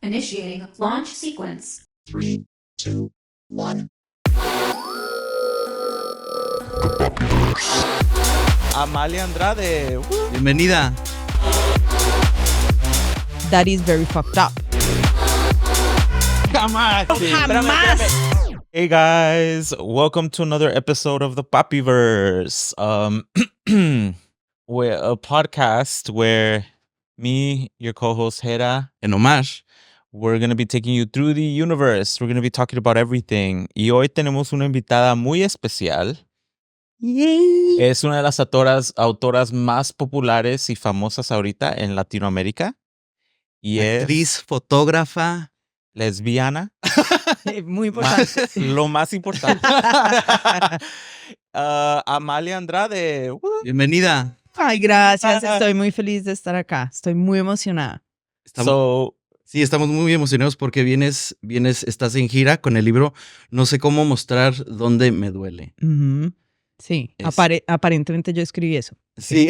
Initiating launch sequence. 3, 2, 1. Amalia Andrade. Woo. Bienvenida. That is very fucked up. Jamás. Jamás. Hey guys, welcome to another episode of the Papiverse. We're a podcast where me, your co-host Gera And Omar. we're going to be taking you through the universe. We're going to be talking about everything. Y hoy tenemos una invitada muy especial. Yay. Es una de las autoras más populares y famosas ahorita en Latino America. Y Actriz, es fotógrafa. lesbiana. Muy importante. Lo más importante. Amalia Andrade. Woo. Bienvenida. Ay, gracias. Estoy muy feliz de estar acá. Estoy muy emocionada. Estamos muy emocionados porque estás en gira con el libro No sé cómo mostrar Donde me duele. Ujú. Sí, aparentemente yo escribí eso. Sí.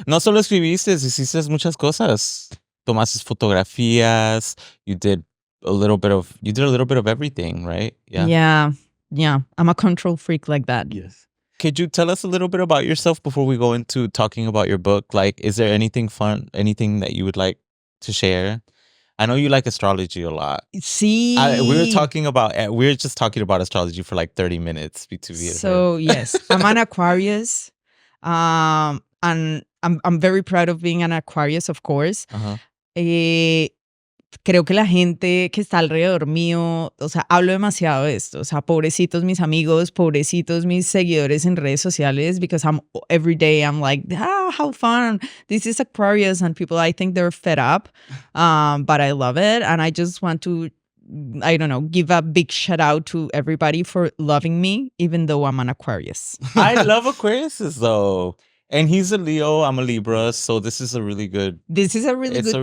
No solo escribiste, hiciste muchas cosas. Tomaste fotografías. You did a little bit of everything, right? Yeah. I'm a control freak like that. Yes. Could you tell us a little bit about yourself before we go into talking about your book? Like, is there anything fun, anything that you would like to share? I know you like astrology a lot. Sí. We were just talking about astrology for like 30 minutes. So, yes, I'm an Aquarius. And I'm very proud of being an Aquarius, of course. Uh-huh. Creo que la gente que está alrededor mío, o sea, hablo demasiado de esto, o sea, pobrecitos mis amigos, pobrecitos mis seguidores en redes sociales, because every day I'm like, how fun, this is Aquarius, and people, I think they're fed up, but I love it, and I just want to, I don't know, give a big shout out to everybody for loving me, even though I'm an Aquarius. I love Aquariuses though. And he's a Leo, I'm a Libra, so this is a really good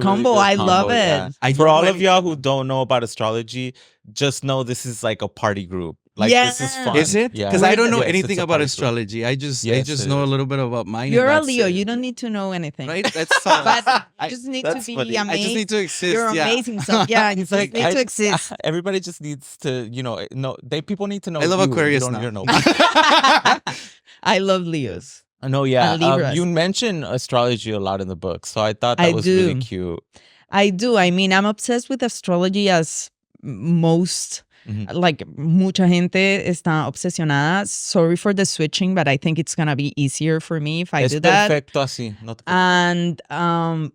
Combo. I love it. Yeah. For all of y'all who don't know about astrology, just know this is like a party group. Like, Yeah. this is fun. Is it? Yeah. Because I don't know Yes, anything it's a about party group. astrology. I just Yes, it know a is. little bit about mine. You're and a that's Leo, it. you don't need to know anything. Right? That's But I- you just need that's to be funny. amazing. I just need to exist. You're yeah. amazing. So yeah, you He's just like, need to exist. everybody just needs to, people need to know. I love you. Aquarius You don't now. even know. I love Leos. No, yeah. And Libras. You mention astrology a lot in the book, so I thought that I was do. really cute. I do. I mean, I'm obsessed with astrology as most, Mhm. like, mucha gente está obsesionada. Sorry for the switching, but I think it's going to be easier for me if I Es do that. perfecto así. No te And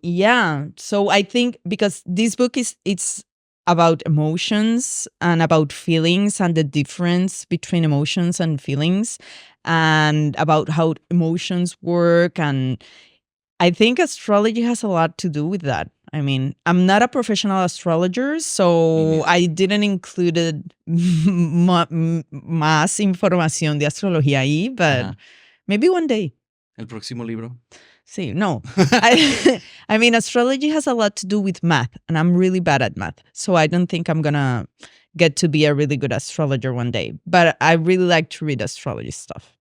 yeah, so I think because this book it's about emotions and about feelings and the difference between emotions and feelings and about how emotions work, and I think astrology has a lot to do with that. I mean, I'm not a professional astrologer, so I didn't include más información de astrología ahí, but Ajá. maybe one day. El próximo libro. Sí, no. I mean, astrology has a lot to do with math, and I'm really bad at math. So I don't think I'm going to get to be a really good astrologer one day. But I really like to read astrology stuff.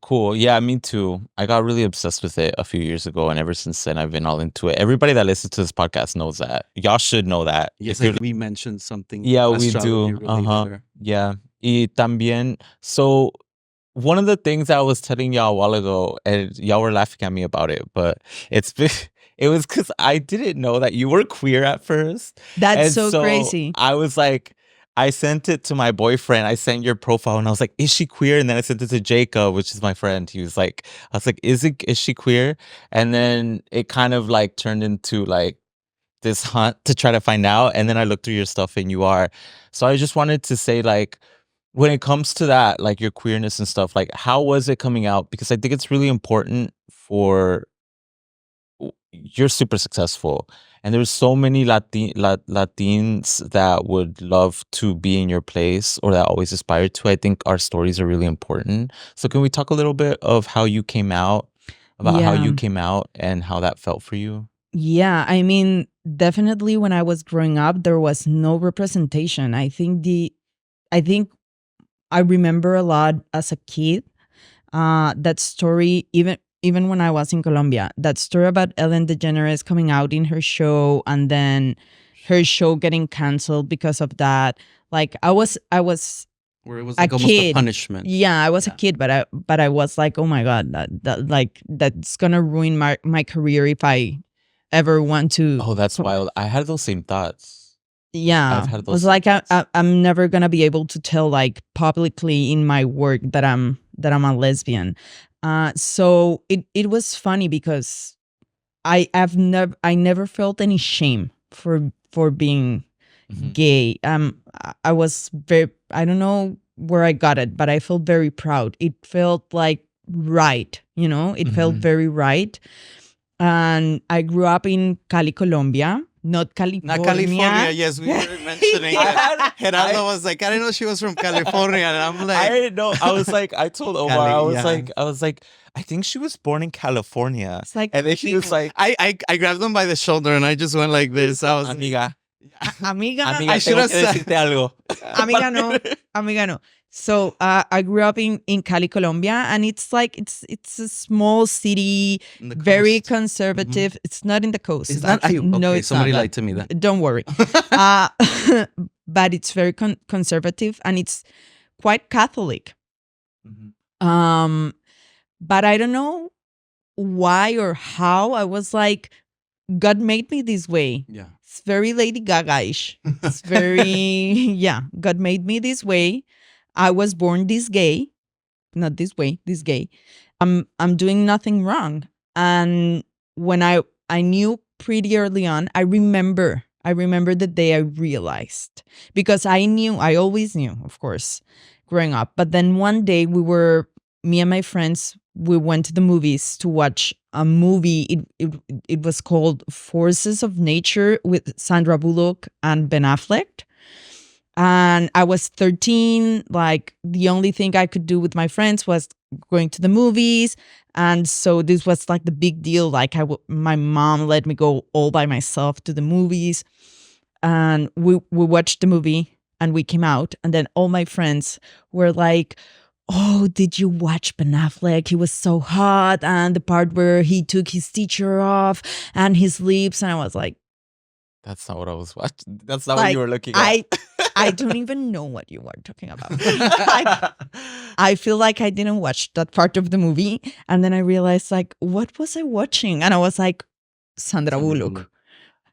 Cool. Yeah, me too. I got really obsessed with it a few years ago, and ever since then, I've been all into it. Everybody that listens to this podcast knows that. Y'all should know that. Yes, If you're- like we mentioned something. Yeah, we astrology do. related Uh-huh. there. Yeah. Y también, so one of the things I was telling y'all a while ago, and y'all were laughing at me about it, but it was because I didn't know that you were queer at first. That's And so crazy. I was like, I sent it to my boyfriend. I sent your profile and I was like, is she queer? And then I sent it to Jacob, which is my friend. He was like, I was like, is she queer? And then it kind of like turned into like this hunt to try to find out. And then I looked through your stuff and you are. So I just wanted to say, like, when it comes to that, like your queerness and stuff, like how was it coming out? Because I think it's really important for you're super successful. And there's so many Latins that would love to be in your place or that always aspire to. I think our stories are really important. So can we talk a little bit of how you came out, about how you Yeah. came out and how that felt for you? Yeah, I mean, definitely when I was growing up, there was no representation. I think I remember a lot as a kid, that story, even when I was in Colombia, that story about Ellen DeGeneres coming out in her show and then her show getting canceled because of that. Like I was Where it was a like almost a kid. punishment. Yeah, I was a Yeah. kid, but I was like, oh my god, that's gonna ruin my career if I ever want to. Oh, that's wild. I had those same thoughts. Yeah, I've had I those was same like, thoughts. I'm never gonna be able to tell like publicly in my work that I'm a lesbian. So it was funny because I never felt any shame for being Mhm. gay. I was very, I don't know where I got it, but I felt very proud. It felt like right, you know, it felt Mhm. very right. And I grew up in Cali, Colombia, not California. Not California, yes, we were mentioning I that. Geraldo I- was like, I didn't know she was from California. And I'm like, I didn't know. I was like, I told Omar, Cali, I was yeah. like, I think she was born in California. It's like, And then she was like, I grabbed him by the shoulder and I just went like this. I was amiga, amiga, amiga, I should tengo have que said- decirte algo. amiga no, amiga no. So I grew up in Cali, Colombia, and it's like it's a small city, in the very coast. conservative. It's not in the coast. It's not. actually. No, Okay, it's somebody not. lied to me then. Don't worry. But it's very conservative, and it's quite Catholic. Mhm. But I don't know why or how. I was like, God made me this way. Yeah. It's very Lady Gaga-ish. It's very yeah. God made me this way. I was born this gay, not this way, this gay. I'm doing nothing wrong. And when I knew pretty early on, I remember the day I realized, because I always knew, of course, growing up. But then one day me and my friends, we went to the movies to watch a movie. It was called Forces of Nature with Sandra Bullock and Ben Affleck. And I was 13. Like the only thing I could do with my friends was going to the movies. And so this was like the big deal. Like my mom let me go all by myself to the movies. And we watched the movie and we came out. And then all my friends were like, oh, did you watch Ben Affleck? He was so hot. And the part where he took his t-shirt off and his lips. And I was like, That's not what I was watching. That's not what you were looking at. I don't even know what you were talking about. I feel like I didn't watch that part of the movie. And then I realized, like, what was I watching? And I was like, Sandra Bullock.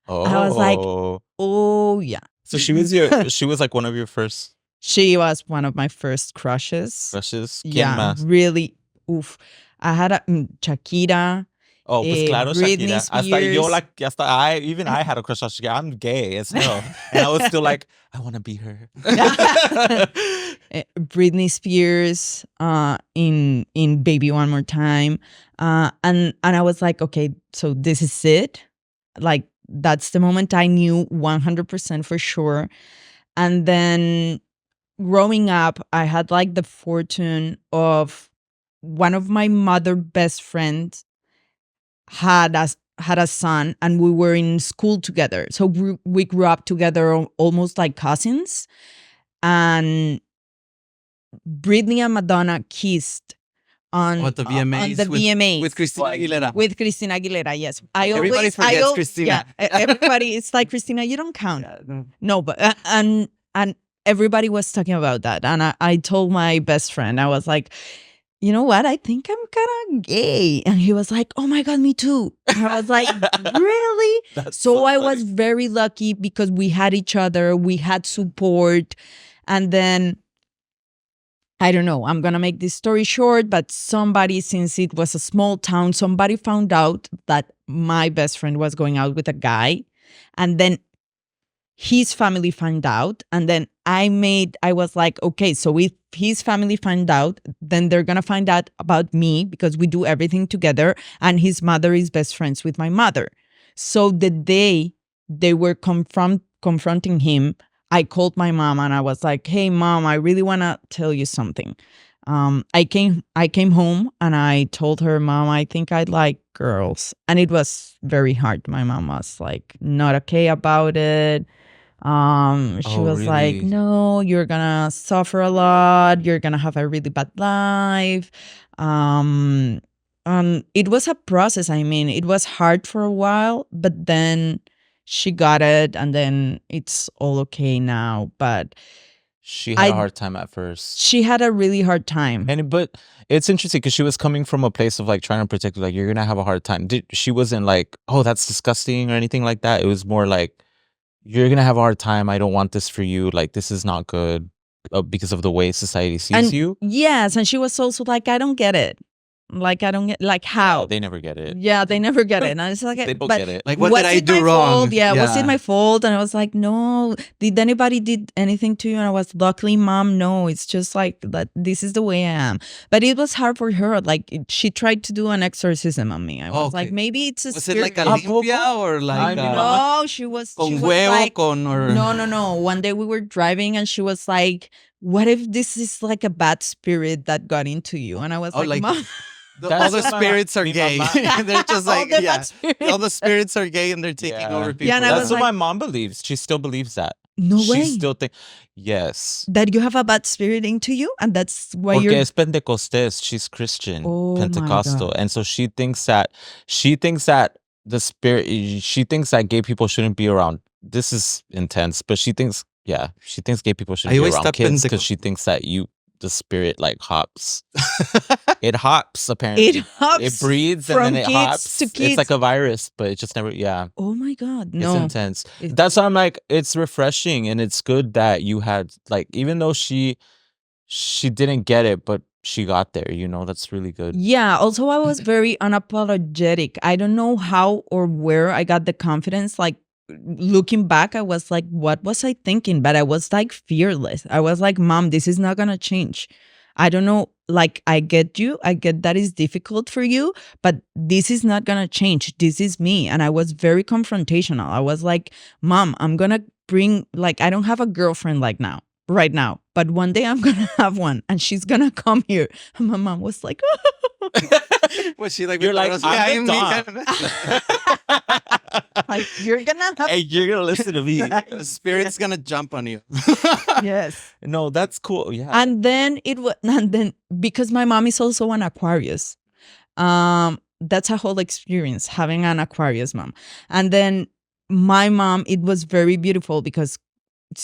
Oh. I was like, oh, yeah. So she was like one of your first She was one of my first crushes. crushes. ¿Quién Yeah, más? really. Oof. I had Shakira. Oh, pues claro, Britney Shakira. Hasta I Spears. had a crush on Shakira. I'm gay as hell. And I was still like, I want to be her. Britney Spears in Baby One More Time. And I was like, okay, so this is it. Like, that's the moment I knew 100% for sure. And then growing up, I had like the fortune of one of my mother best friends had a son, and we were in school together. So we grew up together almost like cousins. And Britney and Madonna kissed on At the VMAs. on the VMAs With Christina Aguilera. with Christina Aguilera. Yes, Everybody forgets Christina. Yeah, everybody. It's like, Christina, you don't count. No, but and everybody was talking about that, and I told my best friend, I was like, you know what? I think I'm kind of gay, and he was like, oh my god, me too. And I was like, really? That's So I was funny. very lucky because we had each other, we had support, and then. I don't know. I'm going to make this story short, but somebody, since it was a small town, somebody found out that my best friend was going out with a guy. And then his family found out. And then I was like, okay, so if his family find out, then they're going to find out about me because we do everything together. And his mother is best friends with my mother. So the day they were confronting him, I called my mom and I was like, hey, mom, I really want to tell you something. I came home and I told her, mom, I think I like girls. And it was very hard. My mom was like, not okay about it. She Oh, was like, really? no, you're going to suffer a lot. You're going to have a really bad life. It was a process. I mean, it was hard for a while, but then she got it, and then it's all okay now. But She had a I hard time at first. she had a really hard time. But it's interesting because she was coming from a place of like trying to protect you, like you're gonna have a hard time. She wasn't like, oh, that's disgusting or anything like that. It was more like, you're gonna have a hard time. I don't want this for you. Like this is not good because of the way society sees And you. yes, and she was also like, I don't get it. Like I don't get like how. They never get it. Yeah, they never get it. And it's like, They don't but get it. Like, what was did I it do my wrong? fault? Yeah, was it Yeah. my fault? And I was like, no. Did anybody did anything to you? And I was, luckily, mom, no. It's just like that. This is the way I am. But it was hard for her. Like she tried to do an exorcism on me. I was like, Okay. maybe it's a Was it like a spirit. limpia or like No, she was con she was huevo like, con or no. One day we were driving and she was like, what if this is like a bad spirit that got into you? And I was Oh, like, like- mom. all That's the what my spirits are mi gay. mamá- They're just All like the bad yeah. spirits. All the spirits are gay and they're taking Yeah. over people. Yeah, and I That's was what like- my mom believes. She still believes that. No She way. still think, yes. That you have a bad spirit into you, and that's why Porque you're. es Pentecostés. She's Christian, Oh my Pentecostal, God. and so she thinks that the spirit. She thinks that gay people shouldn't be around. This is intense, but she thinks gay people shouldn't I be always around thought kids Penteco- because she thinks that the spirit like hops. It hops apparently. It hops It breeds and from then it kids hops. to It's kids. like a virus, but it just never. Yeah. Oh my God, It's no. intense. It- That's why I'm like, it's refreshing and it's good that you had like, even though she didn't get it, but she got there, that's really good. Yeah, also I was very unapologetic. I don't know how or where I got the confidence. Like looking back, I was like, what was I thinking? But I was like fearless. I was like, mom, this is not gonna change. I don't know. Like, I get you. I get that is difficult for you, but this is not gonna change. This is me. And I was very confrontational. I was like, mom, I'm gonna bring, like, I don't have a girlfriend like now, right now, but one day I'm gonna have one and she's gonna come here. And my mom was like, Was she like You're like, "Ay, I'm the like, you're gonna have. Hey, you're gonna listen to me. the spirit's gonna jump on you. Yes. No, that's cool. Yeah. And then because my mom is also an Aquarius, that's a whole experience having an Aquarius mom. And then my mom, it was very beautiful because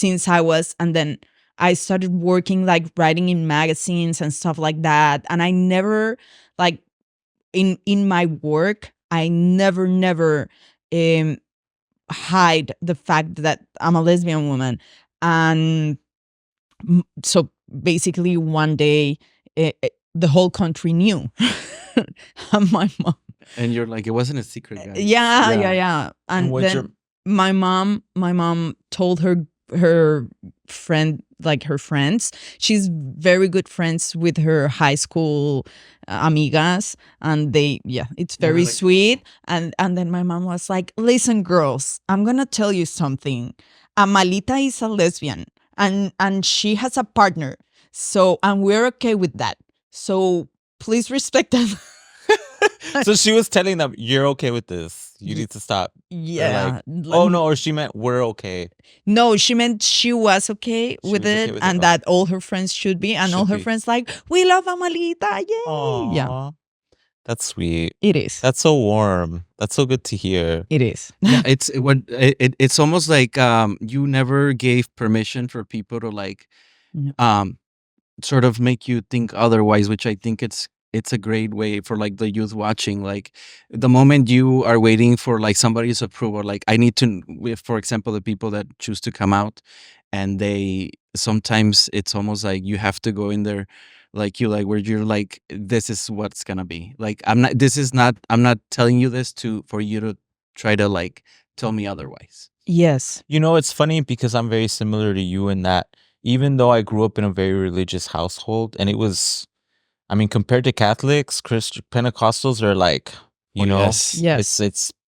and then I started working, like writing in magazines and stuff like that. And I never, like, in my work, I never hide the fact that I'm a lesbian woman. And so basically one day the whole country knew. And my mom, And you're like, it wasn't a secret, guys. yeah. And what's then my mom told her friend, like her friends. She's very good friends with her high school amigas, and it's very like- sweet. And then my mom was like, listen, girls, I'm gonna tell you something. Amalita is a lesbian and she has a partner. So, and we're okay with that. So please respect that. So she was telling them, you're okay with this. You need to stop. Yeah. Oh no, or she meant we're okay. No, she meant she was okay with was okay it, with it, and oh. that all her friends should be, and all Should her be. friends like, we love Amalita, yay! Yeah, Aw, that's sweet. it is. That's so warm. That's so good to hear. It is. Yeah, it's almost like you never gave permission for people to like Yeah. sort of make you think otherwise, which I think it's a great way for like the youth watching. Like the moment you are waiting for like somebody's approval, like I need to, for example, the people that choose to come out, and they sometimes it's almost like you have to go in there, like you like where you're like, this is what's gonna be. Like I'm not telling you this for you to try to like tell me otherwise. Yes. It's funny because I'm very similar to you in that even though I grew up in a very religious household, and it was, I mean, compared to Catholics, Pentecostals are like, Yes.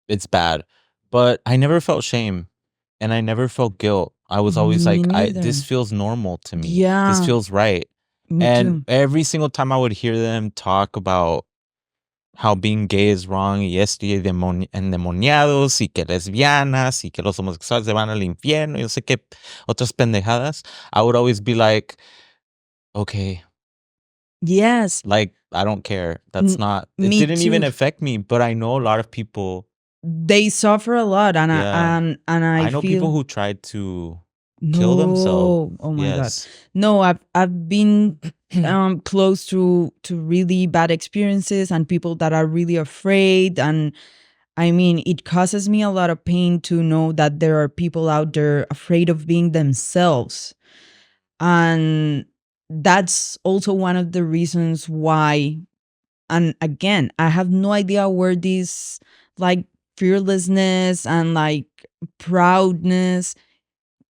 it's bad. But I never felt shame and I never felt guilt. I was always Me like, neither. this feels normal to me. Yeah. This feels right. Me And too. every single time I would hear them talk about how being gay is wrong, y estoy endemoniados, y que lesbianas, y que los homosexuales se van al infierno, y no sé qué otras pendejadas, I would always be like, okay, Yes. like, I don't care. That's not, it me didn't even too. affect me, but I know a lot of people they suffer a lot, and Yeah. I I know people feel who tried to kill themselves. no. Oh my god. Yes. No, I've been close to really bad experiences and people that are really afraid, and I mean, it causes me a lot of pain to know that there are people out there afraid of being themselves. And that's also one of the reasons why, and again, I have no idea where this like fearlessness and like proudness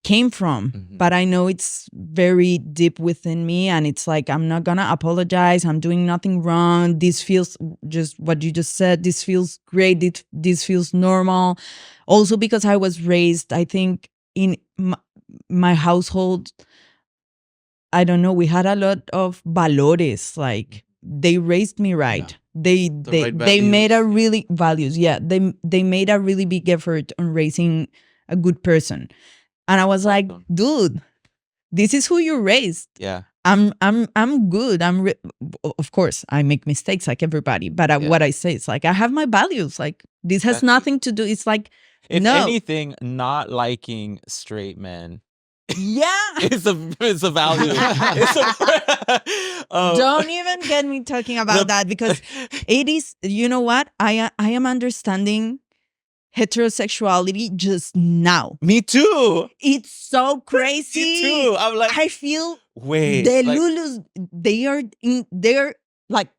came from, but I know it's very deep within me, and it's like I'm not gonna apologize. I'm doing nothing wrong. This feels just what you just said. This feels great. This feels normal. Also, because I was raised, I think in my household, I don't know, we had a lot of valores. Like they raised me right. They made a really values. Yeah, they made a really big effort on raising a good person. And I was like, dude, this is who you raised. Yeah. I'm good. Of course, I make mistakes like everybody, but what I say is like I have my values. Like this has nothing to do. It's like If no, anything, not liking straight men yeah. is a value. It's Don't even get me talking about that, because it is. You know what? I am understanding heterosexuality just now. Me too. It's so crazy. Me too. I'm like, I feel wait, the like, Lulus, they're like,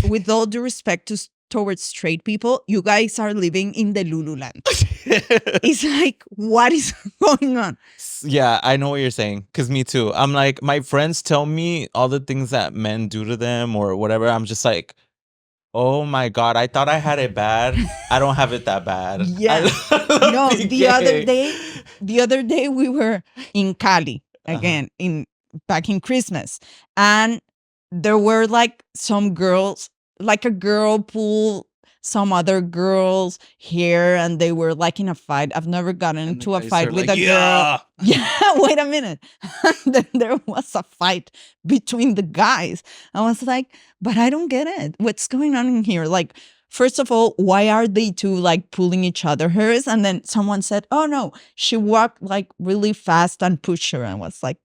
with all due respect towards straight people, you guys are living in the Lululand. It's like, what is going on? Yeah, I know what you're saying. Cause me too. I'm like, my friends tell me all the things that men do to them or whatever. I'm just like, oh my God, I thought I had it bad. I don't have it that bad. Yeah. No, the other day we were in Cali again, back in Christmas, and there were like some girls, like a girl pulled some other girls here, and they were like in a fight. I've never gotten into a fight with a girl. Yeah, wait a minute. And then there was a fight between the guys. I was like, but I don't get it. What's going on in here? Like, first of all, why are they two like pulling each other hers? And then someone said, oh no, she walked like really fast and pushed her. And I was like,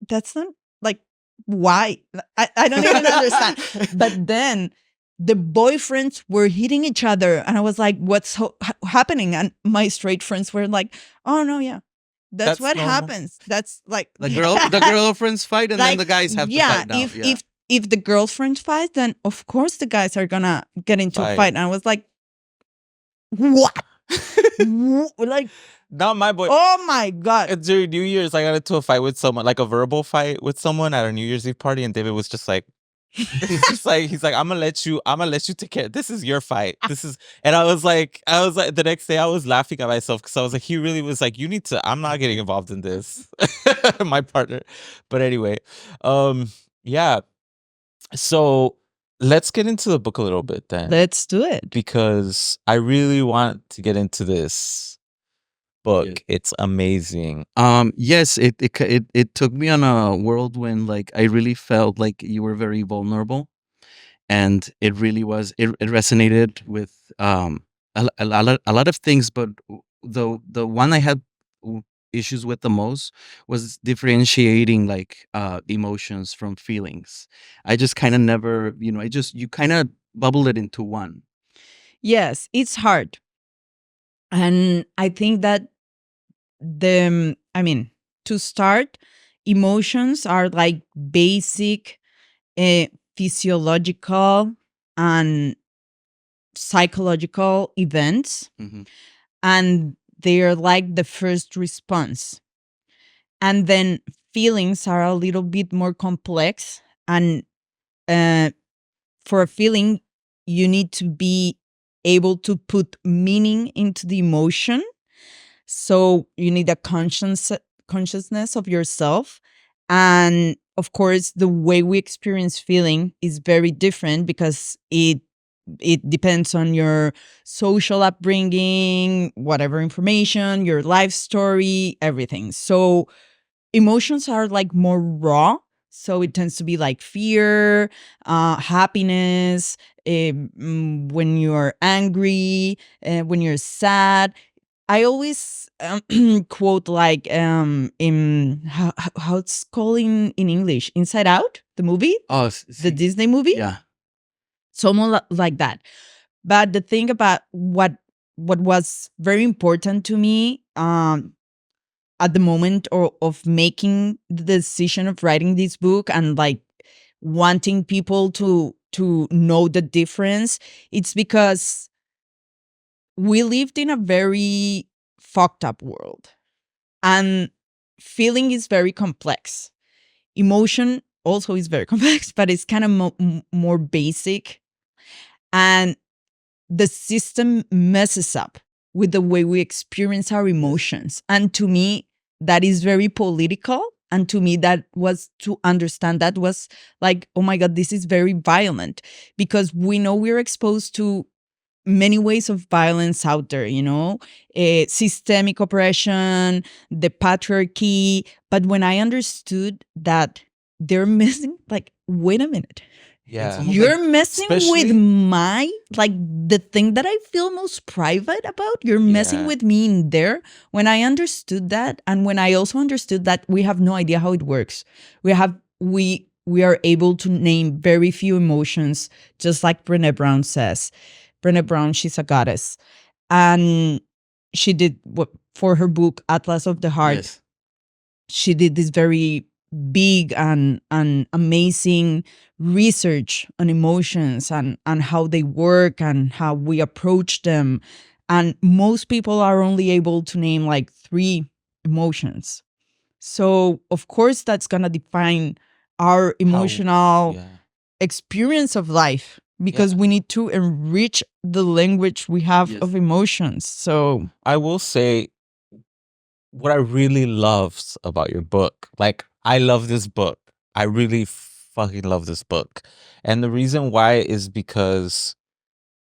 that's not like, why? I don't even understand. But then the boyfriends were hitting each other, and I was like, what's happening? And my straight friends were like, oh no, yeah, that's what normal. happens. That's like the girlfriends fight, and then the guys have to fight now. If the girlfriends fight, then of course the guys are gonna get into a fight. And I was like, what? Like, not my boy. Oh my God. During New Year's, I got into a fight with someone, like a verbal fight with someone at a New Year's Eve party, and David was just like, he's like, I'm gonna let you take care. This is your fight. And I was like, the next day I was laughing at myself because I was like, he really was like, you need to. I'm not getting involved in this, my partner. But anyway, yeah. So let's get into the book a little bit then. Let's do it, because I really want to get into this book. Yes. It's amazing. Yes, it took me on a whirlwind. Like I really felt like you were very vulnerable, and it really was. It resonated with a lot of things, but the one I had issues with the most was differentiating like emotions from feelings. I just kind of never, you kind of bubble it into one. Yes, it's hard, and I think that to start, emotions are like basic physiological and psychological events, and they're like the first response. And then feelings are a little bit more complex, and for a feeling you need to be able to put meaning into the emotion. So you need a consciousness of yourself. And of course, the way we experience feeling is very different because it depends on your social upbringing, whatever information, your life story, everything. So emotions are like more raw. So it tends to be like fear, happiness, when you're angry, when you're sad. I always quote like in how it's called in English, Inside Out, the movie, Oh, the Disney movie, yeah. someone like that. But the thing about what was very important to me at the moment of making the decision of writing this book and like wanting people to know the difference, it's because we lived in a very fucked up world, and feeling is very complex. Emotion also is very complex, but it's kind of more basic, and the system messes up with the way we experience our emotions. And to me, that is very political. And to me, that was to understand that was like, oh my God, this is very violent, because we know we're exposed to many ways of violence out there, systemic oppression, the patriarchy. But when I understood that they're missing, like, wait a minute, Yeah. almost you're like- messing with especially- my, like, the thing that I feel most private about. You're messing Yeah. with me in there. When I understood that, and when I also understood that we have no idea how it works, we are able to name very few emotions, just like Brené Brown says. Brené Brown, she's a goddess, and she did what for her book Atlas of the Heart. Yes. She did this very big and amazing research on emotions and how they work and how we approach them. And most people are only able to name like 3 emotions. So of course that's gonna define our emotional Yeah. experience of life, because Yeah. we need to enrich the language we have Yes. of emotions. So I will say what I really loved about your book. Like, I love this book. I really fucking love this book. And the reason why is because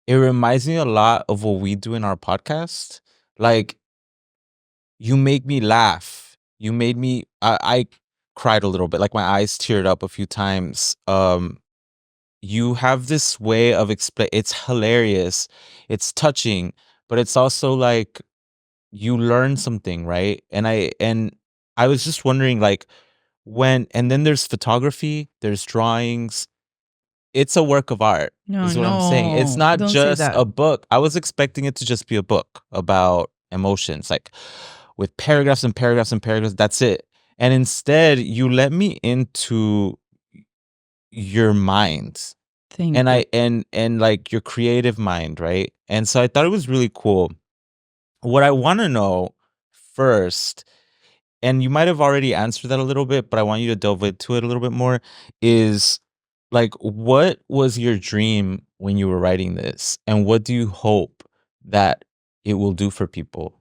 it reminds me a lot of what we do in our podcast. Like, you make me laugh. You made me I cried a little bit. Like, my eyes teared up a few times. You have this way of explain. It's hilarious. It's touching, but it's also like you learn something, right? And I was just wondering, like, and then there's photography, there's drawings. It's a work of art, no, is what I'm saying. It's not don't say just that. a book. I was expecting it to just be a book about emotions, like with paragraphs and paragraphs and paragraphs. That's it. And instead, you let me into your mind, Thank and you. and like your creative mind, right? And so I thought it was really cool. What I want to know first, and you might have already answered that a little bit, but I want you to delve into it a little bit more, is like, what was your dream when you were writing this? And what do you hope that it will do for people?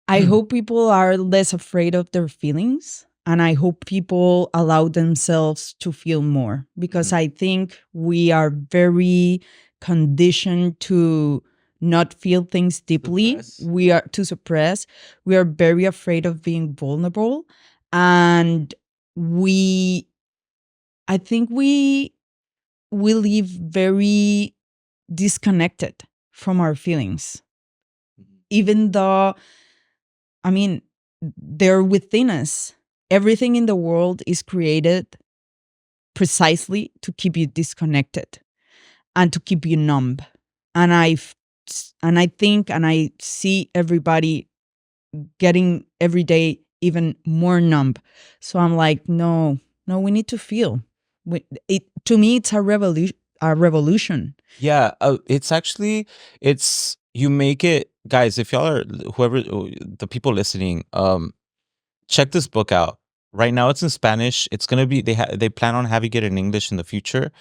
I hope people are less afraid of their feelings, and I hope people allow themselves to feel more, because I think we are very conditioned to not feel things deeply. Suppress. We are to suppress. We are very afraid of being vulnerable, and I think we live very disconnected from our feelings, even though, I mean, they're within us. Everything in the world is created precisely to keep you disconnected and to keep you numb. And I think and I see everybody getting every day even more numb. So I'm like, no, we need to feel. To me, it's a revolution. A revolution. Yeah, it's actually, it's, you make it, guys, if y'all are, whoever, the people listening, check this book out. Right now it's in Spanish. It's gonna be, they plan on having it in English in the future.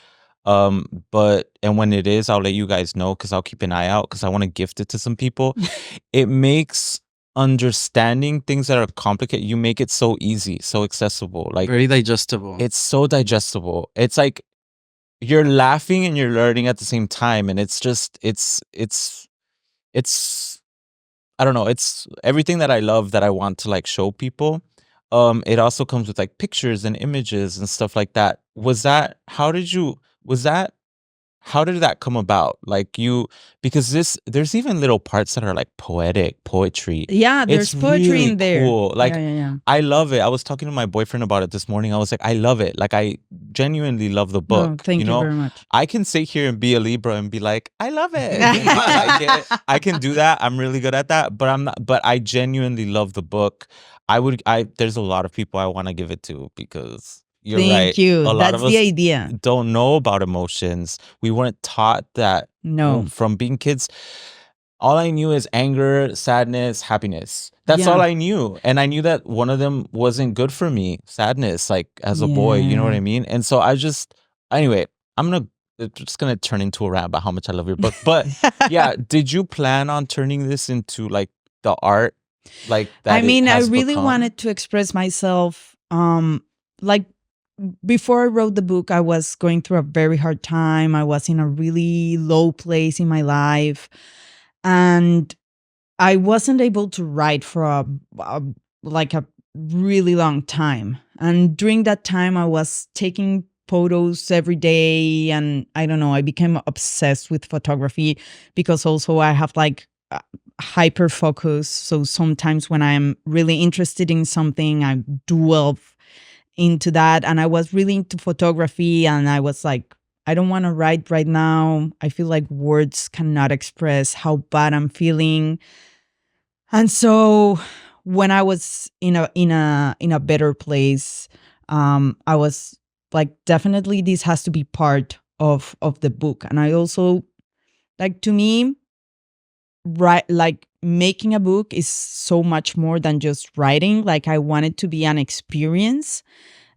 And when it is, I'll let you guys know, because I'll keep an eye out, because I want to gift it to some people. It makes understanding things that are complicated, you make it so easy, so accessible. Like, Very digestible. it's so digestible. It's like you're laughing and you're learning at the same time, and it's just it's I don't know, it's everything that I love, that I want to like show people. it also comes with like pictures and images and stuff like that. Was that was that how did that come about? Like because there's even little parts that are like poetry. Yeah, It's there's poetry really in there. cool. Like, Yeah. I love it. I was talking to my boyfriend about it this morning. I was like, I love it. Like, I genuinely love the No, book. thank You you know, very much. I can sit here and be a Libra and be like, I love it. You know, I like it. I can do that. I'm really good at that. But I'm not. But I genuinely love the book. There's a lot of people I want to give it to because you're Thank right. you. A lot That's of the us idea. don't know about emotions. We weren't taught that No. from being kids. All I knew is anger, sadness, happiness. That's all Yeah. I knew. And I knew that one of them wasn't good for me. Sadness, like as a boy, you know what Yeah. I mean? And so anyway, it's just gonna turn into a rant about how much I love your book. But yeah, did you plan on turning this into like the art like that I mean, it I has really become? wanted to express myself. Like before I wrote the book, I was going through a very hard time. I was in a really low place in my life, and I wasn't able to write for like a really long time. And during that time, I was taking photos every day, and I don't know, I became obsessed with photography because also I have like hyper focus. So sometimes when I'm really interested in something, I delve into that. And I was really into photography, and I was like, I don't want to write right now. I feel like words cannot express how bad I'm feeling. And so when I was in a better place, I was like, definitely this has to be part of the book. And I also, like, to me, like making a book is so much more than just writing. Like, I want it to be an experience,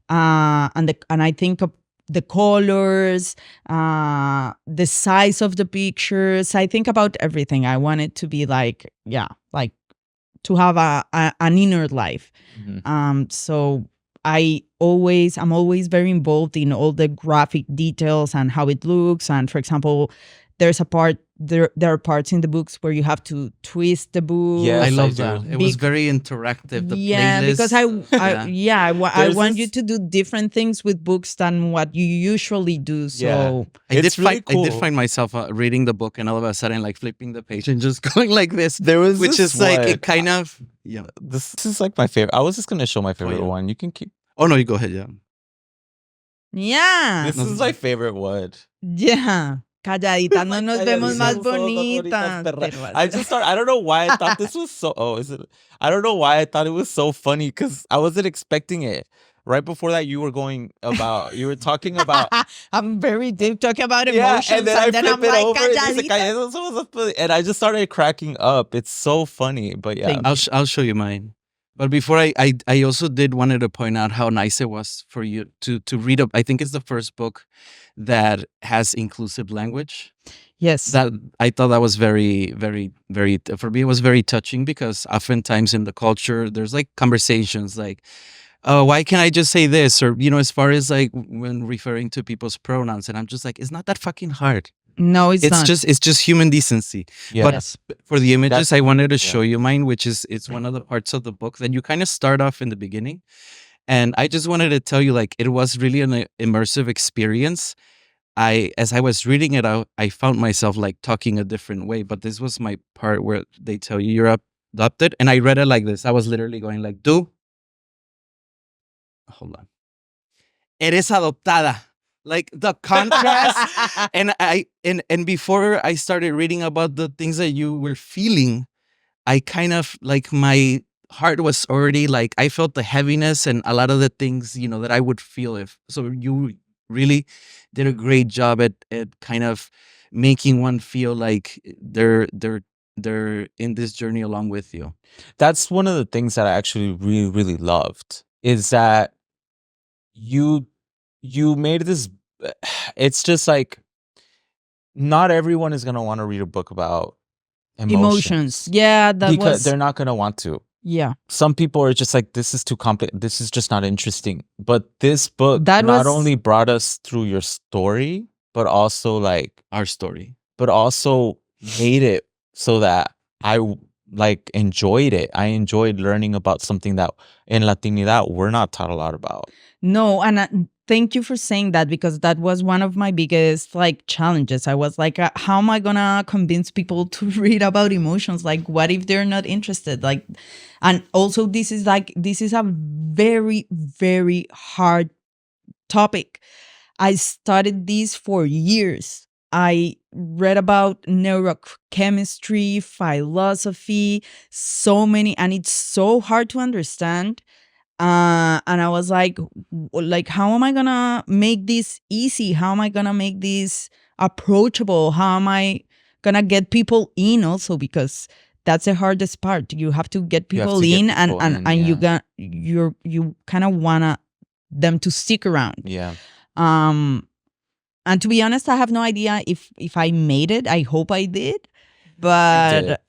and I think of the colors, the size of the pictures. I think about everything. I want it to be like, yeah, like to have an inner life. So I'm always very involved in all the graphic details and how it looks. And for example, there are parts in the books where you have to twist the book. Yes, I I love do. that. It was very interactive. The Yeah, playlist. because I There's want you this- to do different things with books than what you usually do. So I did It's really I did cool. find myself reading the book and all of a sudden like flipping the page and just going like this. There was which this is like one- it kind of This is like my favorite. I was just gonna show my favorite yeah. one. You can keep. Oh no, you go ahead. Yeah. yeah, This is my favorite one. yeah. Calladita, no nos vemos más Bonitas, bonitas. perra. Pero I just thought I don't know why I thought this was so. Oh, is it? I don't know why I thought it was so funny because I wasn't expecting it. Right before that, you were talking about. I'm very deep talking about Yeah, emotions, and then I I'm flip it like, over and dice, calladita. "Calladita." And I just started cracking up. It's so funny, but yeah. Thank I'll show you mine. But before I also did wanted to point out how nice it was for you to read I think it's the first book that has inclusive language. Yes. That I thought that was very, very, very for me it was very touching because oftentimes in the culture there's like conversations like, oh, why can't I just say this? Or, as far as like when referring to people's pronouns, and I'm just like, it's not that fucking hard. No, it's not. It's just human decency. Yes. But for the images, I wanted to show yeah. you mine, which is it's one of the parts of the book that you kind of start off in the beginning. And I just wanted to tell you, like, it was really an immersive experience. As I was reading it out, I found myself like talking a different way. But this was my part where they tell you you're adopted. And I read it like this. I was literally going like, hold on. Eres adoptada. Like the contrast. and before I started reading about the things that you were feeling, I kind of like my heart was already like I felt the heaviness and a lot of the things, that I would feel if so you really did a great job at kind of making one feel like they're in this journey along with you. That's one of the things that I actually really, really loved is that you made this. It's just like not everyone is gonna want to read a book about emotions. Yeah, because they're not gonna want to. Yeah. Some people are just like, this is too complicated. This is just not interesting. But this book That not was- only brought us through your story, but also like Our story. but also made it so that like enjoyed it. I enjoyed learning about something that in Latinidad we're not taught a lot about. No, and thank you for saying that, because that was one of my biggest like challenges. I was like, how am I gonna convince people to read about emotions? Like, what if they're not interested? Like, and also this is a very, very hard topic. I studied this for years. I read about neurochemistry, philosophy, so many, and it's so hard to understand. And I was like, how am I gonna make this easy? How am I gonna make this approachable? How am I gonna get people in also? Because that's the hardest part. You have to get You have people to get in, people in, and yeah. you kind of wanna them to stick around. Yeah. And to be honest, I have no idea if I made it. I hope I did, did. but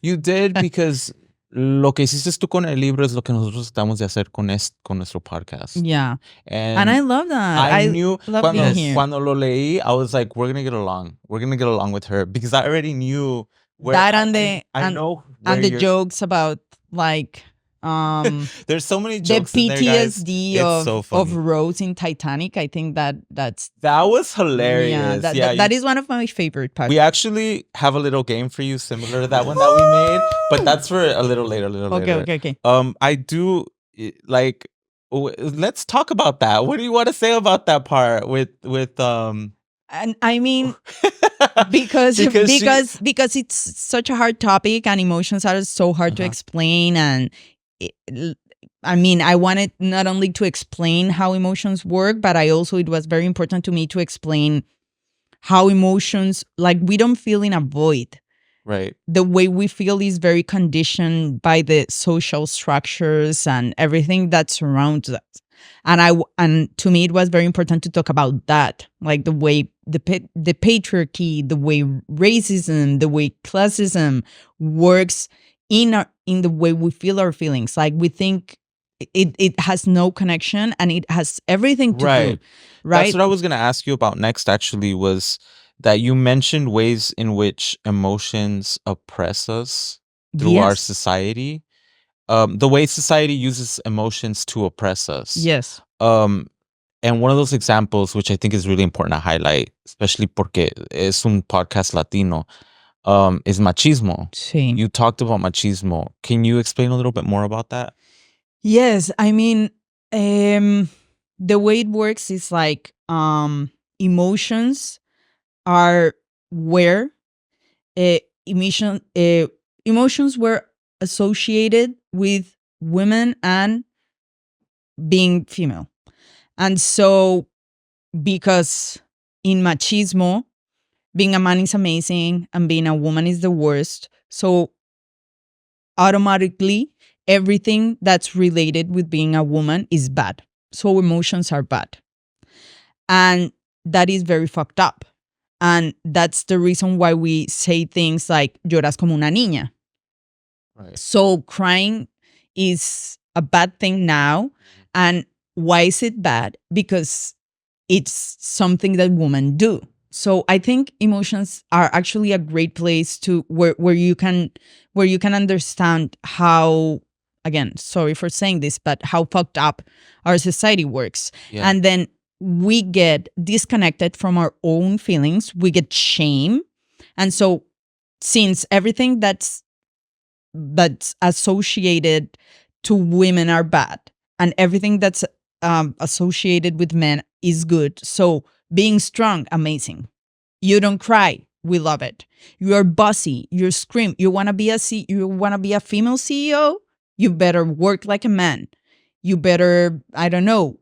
You did, because lo que hiciste tú con el libro es lo que nosotros tratamos de hacer con nuestro podcast. yeah. And And I love that. I knew love being here. cuando lo leí, I was like, we're gonna get along. We're gonna get along with her, because I already knew where That I and know where the you're- jokes about like There's so many the jokes in there, guys. PTSD It's so of funny. Rose in Titanic. I think that was hilarious. that is one of my favorite parts. We actually have a little game for you similar to that one that we made, but that's for a little later. Okay. I do like. Let's talk about that. What do you want to say about that part with And I mean, because it's such a hard topic, and emotions are so hard to explain, and I mean, I wanted not only to explain how emotions work, but it was very important to me to explain how emotions, like, we don't feel in a void. Right. The way we feel is very conditioned by the social structures and everything that surrounds us. And to me, it was very important to talk about that, like the way the patriarchy, the way racism, the way classism works in the way we feel our feelings. Like, we think it has no connection, and it has everything to do. Right. That's what I was going to ask you about next, actually, was that you mentioned ways in which emotions oppress us through our society. The way society uses emotions to oppress us. Yes. And one of those examples, which I think is really important to highlight, especially porque es un podcast Latino, is machismo. Sí. You talked about machismo. Can you explain a little bit more about that? Yes. I mean, the way it works is like emotions are where emotions were associated with women and being female. And so, because in machismo, being a man is amazing and being a woman is the worst, so automatically everything that's related with being a woman is bad. So emotions are bad. And that is very fucked up. And that's the reason why we say things like lloras como una niña. Right. So crying is a bad thing now. And why is it bad? Because it's something that women do. So I think emotions are actually a great place to where you can understand how, again, sorry for saying this, but how fucked up our society works. Yeah. And then we get disconnected from our own feelings. We get shame. And so, since everything that's associated to women are bad, and everything that's associated with men is good. So being strong, amazing. You don't cry, we love it. You are bossy, you scream. You want to be a female CEO? You better work like a man. You better, I don't know,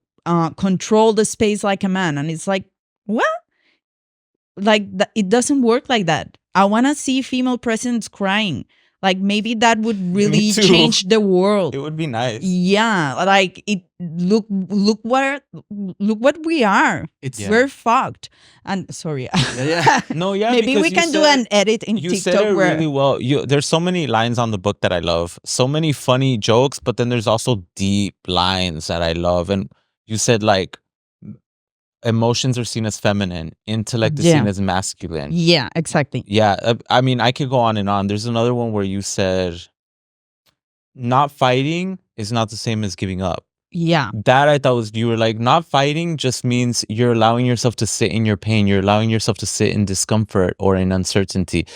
control the space like a man. And it's like, what? Like, it doesn't work like that. I want to see female presidents crying. Like, maybe that would really change the world. It would be nice. Yeah, like, it. Look what we are. We're fucked. And sorry. No, yeah. Maybe we can do an edit in you TikTok. You said it really well. There's so many lines on the book that I love. So many funny jokes, but then there's also deep lines that I love. And you said, like, emotions are seen as feminine, intellect is seen Yeah. as masculine. Yeah, exactly. Yeah, I mean, I could go on and on. There's another one where you said not fighting is not the same as giving up. Yeah. That I thought was, you were like, not fighting just means you're allowing yourself to sit in your pain. You're allowing yourself to sit in discomfort or in uncertainty.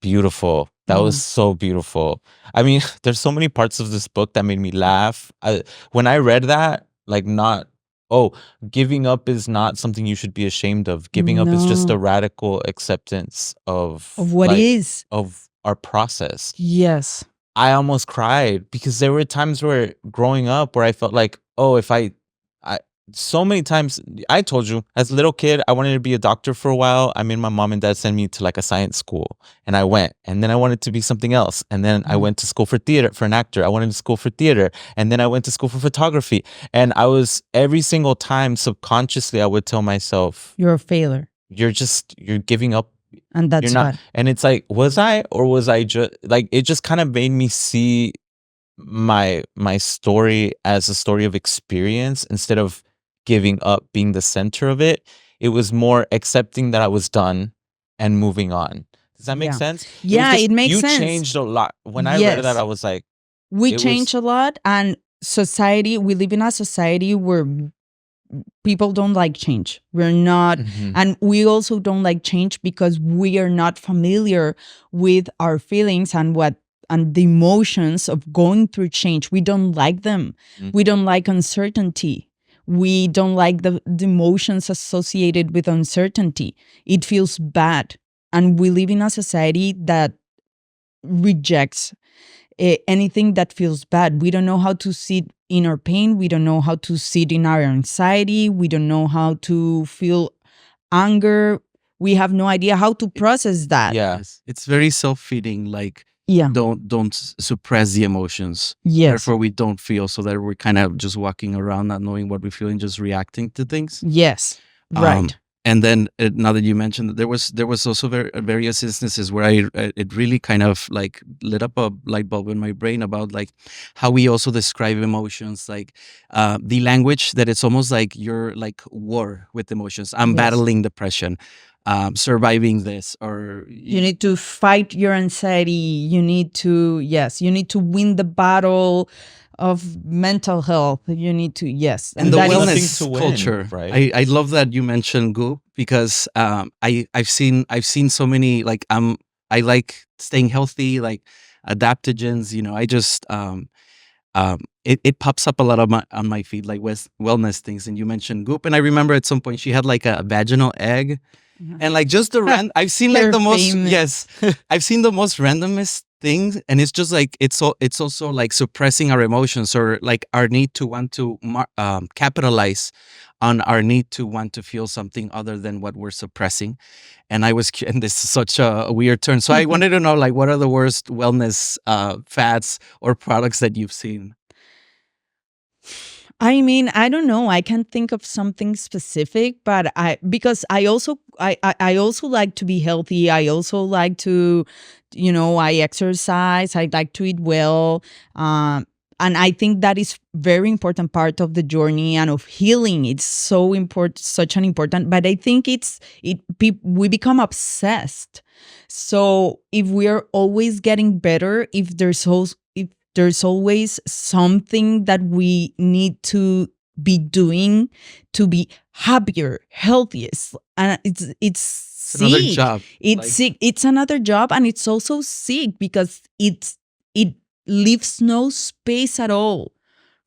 Beautiful. That was so beautiful. I mean, there's so many parts of this book that made me laugh. When I read that, like, giving up is not something you should be ashamed of. Giving up is just a No. radical acceptance of Of what like, is. of our process. Yes. I almost cried because there were times where growing up where I felt like, oh, if I so many times, I told you, as a little kid, I wanted to be a doctor for a while. I made my mom and dad send me to like a science school, and I went. And then I wanted to be something else. And then I went to school for theater, for an actor. I wanted to school for theater. And then I went to school for photography. And I was, every single time, subconsciously, I would tell myself, You're a failure. you're giving up. And that's You're not. bad. And it's like, was I, or was I just, like, it just kind of made me see my story as a story of experience instead of giving up being the center of it. It was more accepting that I was done and moving on. Does that make Yeah. sense? Yeah, it makes you sense. You changed a lot. When I read that, I was like, we change a lot, and society, we live in a society where people don't like change. We're not, and we also don't like change because we are not familiar with our feelings and the emotions of going through change. We don't like them. We don't like uncertainty. We don't like the emotions associated with uncertainty. It feels bad. And we live in a society that rejects anything that feels bad. We don't know how to sit in our pain. We don't know how to sit in our anxiety. We don't know how to feel anger. We have no idea how to process that. yeah. Yes. It's very self-feeding. Like, Yeah. don't suppress the emotions. Yes. Therefore, we don't feel, so that we're kind of just walking around, not knowing what we feel and just reacting to things. Yes. Right. And then now that you mentioned that, there was also various instances where it really kind of like lit up a light bulb in my brain about like how we also describe emotions, like the language that it's almost like you're like war with emotions. I'm battling depression, surviving this, or you need to fight your anxiety. You need to win the battle of mental health. You need to, and the that is- wellness to win, culture. right? I love that you mentioned Goop, because I've seen so many, like, I like staying healthy, like adaptogens. I just it pops up a lot on my feed, like wellness things. And you mentioned Goop, and I remember at some point she had like a vaginal egg. And like just the I've seen like You're the most famous. I've seen the most randomest things, and it's just like it's also like suppressing our emotions, or like our need to want to capitalize on our need to want to feel something other than what we're suppressing. And and this is such a weird turn, so I wanted to know, like, what are the worst wellness fads or products that you've seen? I mean, I don't know. I can't think of something specific, but because I also like to be healthy. I also like to, I exercise. I like to eat well. And I think that is very important part of the journey and of healing. It's so important, such an important. But I think we become obsessed. So if we are always getting better, if there's always something that we need to be doing to be happier, healthiest, and it's Another sick. job. It's sick. It's another job, and it's also sick because it leaves no space at all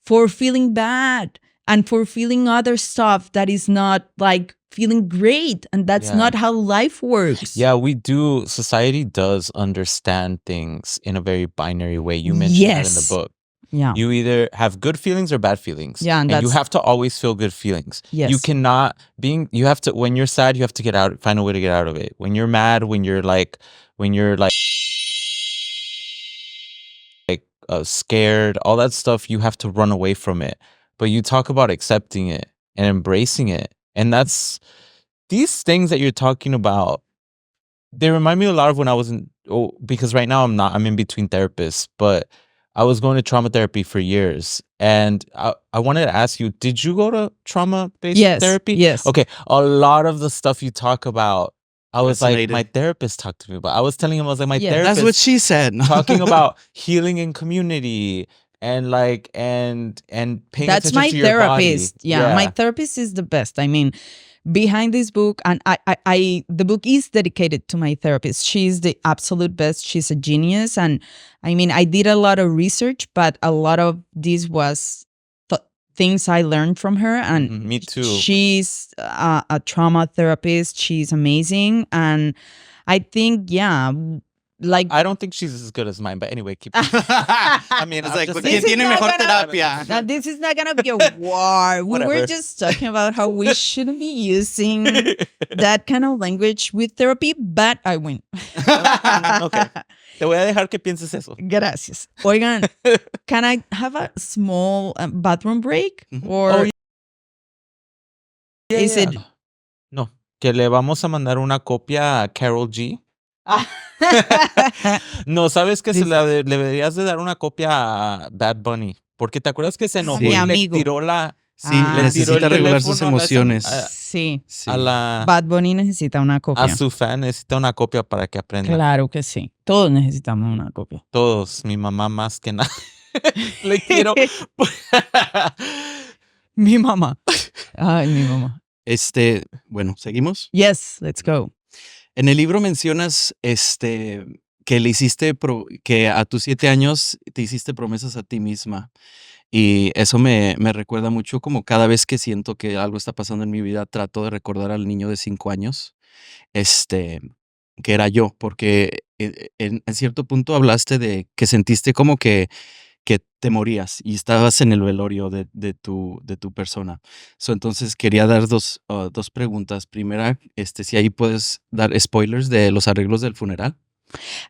for feeling bad and for feeling other stuff that is not like feeling great, and that's not how life works. Yeah, we do. Society does understand things in a very binary way. You mentioned that in the book. Yeah. You either have good feelings or bad feelings. Yeah, and you that's- have to always feel good feelings. Yes. You cannot you have to, when you're sad, you have to find a way to get out of it. When you're mad, when you're scared, all that stuff, you have to run away from it. But you talk about accepting it and embracing it. And these things that you're talking about, they remind me a lot of when I was because right now I'm in between therapists, but I was going to trauma therapy for years. And I wanted to ask you, did you go to trauma-based Yes, therapy? yes. Okay. A lot of the stuff you talk about, I was like, Resonated. my therapist talked to me about. I was telling him, I was like, my Yeah. therapist That's what she said. talking about healing in community and like and paying That's attention my to your body. therapist. Yeah, my therapist is the best. I mean, behind this book, and the book is dedicated to my therapist. She's the absolute best. She's a genius. And I mean, I did a lot of research, but a lot of this was things I learned from her. And Me too. she's a trauma therapist. She's amazing. And I think, yeah, like I don't think she's as good as mine, but anyway, keep. I mean, it's I'm like, just ¿quién saying. tiene not mejor gonna- terapia? now, this is not gonna be a war. We were Whatever. just talking about how we shouldn't be using that kind of language with therapy, but I win. Okay. Te voy a dejar que pienses eso. Gracias. Oigan, can I have a small bathroom break? Mhm. Or Oh, is it? No, que le vamos a mandar una copia a Karol G. No, ¿sabes que Dice- le deberías de dar una copia a Bad Bunny? Porque te acuerdas que se enojó mi y le amigo. tiró la... Sí, Ah, le tiró necesita el regular sus teléfono a emociones. Sí. Sí. a la... Bad Bunny necesita una A copia. su fan necesita una copia para que aprenda. Claro que sí. Todos necesitamos una copia. Todos, mi mamá más que nada. Le quiero... Mi mamá. Ay, mi mamá. Bueno, ¿seguimos? Yes, let's go. En el libro mencionas que le hiciste que a tus 7 años te hiciste promesas a ti misma. Y eso me recuerda mucho como cada vez que siento que algo está pasando en mi vida, trato de recordar al niño de 5 años, que era yo, porque en cierto punto hablaste de que sentiste como que te morías y estabas en el velorio de tu persona. Entonces quería dar dos preguntas. Primera, si ahí puedes dar spoilers de los arreglos del funeral.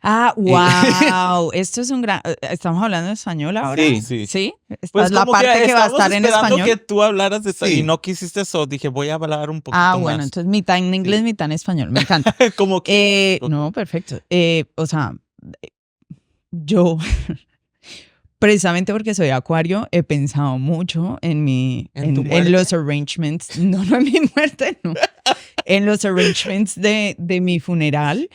Ah, wow. Esto es un gran... ¿Estamos hablando en español ahora? Sí. ¿Sí? Esta Pues es la como que parte que va a estamos estar en esperando español. que tú hablaras de esto Sí. y no quisiste eso. Dije, voy a hablar un poquito Ah, más. bueno, entonces mitad en inglés, mitad en español. Me encanta. Como que... No, perfecto. O sea, yo, precisamente porque soy acuario, he pensado mucho en ¿En tu en muerte? los arrangements, no en mi muerte, no, en los arrangements de mi funeral.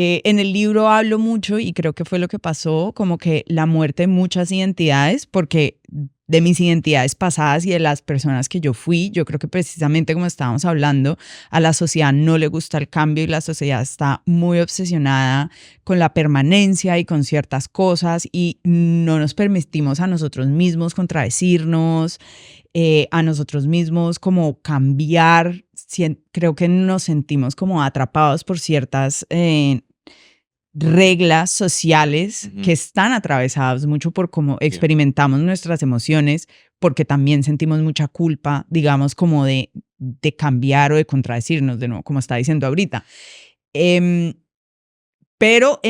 En el libro hablo mucho y creo que fue lo que pasó, como que la muerte de muchas identidades, porque de mis identidades pasadas y de las personas que yo fui, yo creo que precisamente como estábamos hablando, a la sociedad no le gusta el cambio y la sociedad está muy obsesionada con la permanencia y con ciertas cosas y no nos permitimos a nosotros mismos contradecirnos, a nosotros mismos como cambiar. Creo que nos sentimos como atrapados por ciertas reglas sociales que están atravesadas mucho por cómo experimentamos nuestras emociones, porque también sentimos mucha culpa, digamos, como de cambiar o de contradecirnos, de nuevo, como está diciendo ahorita. Pero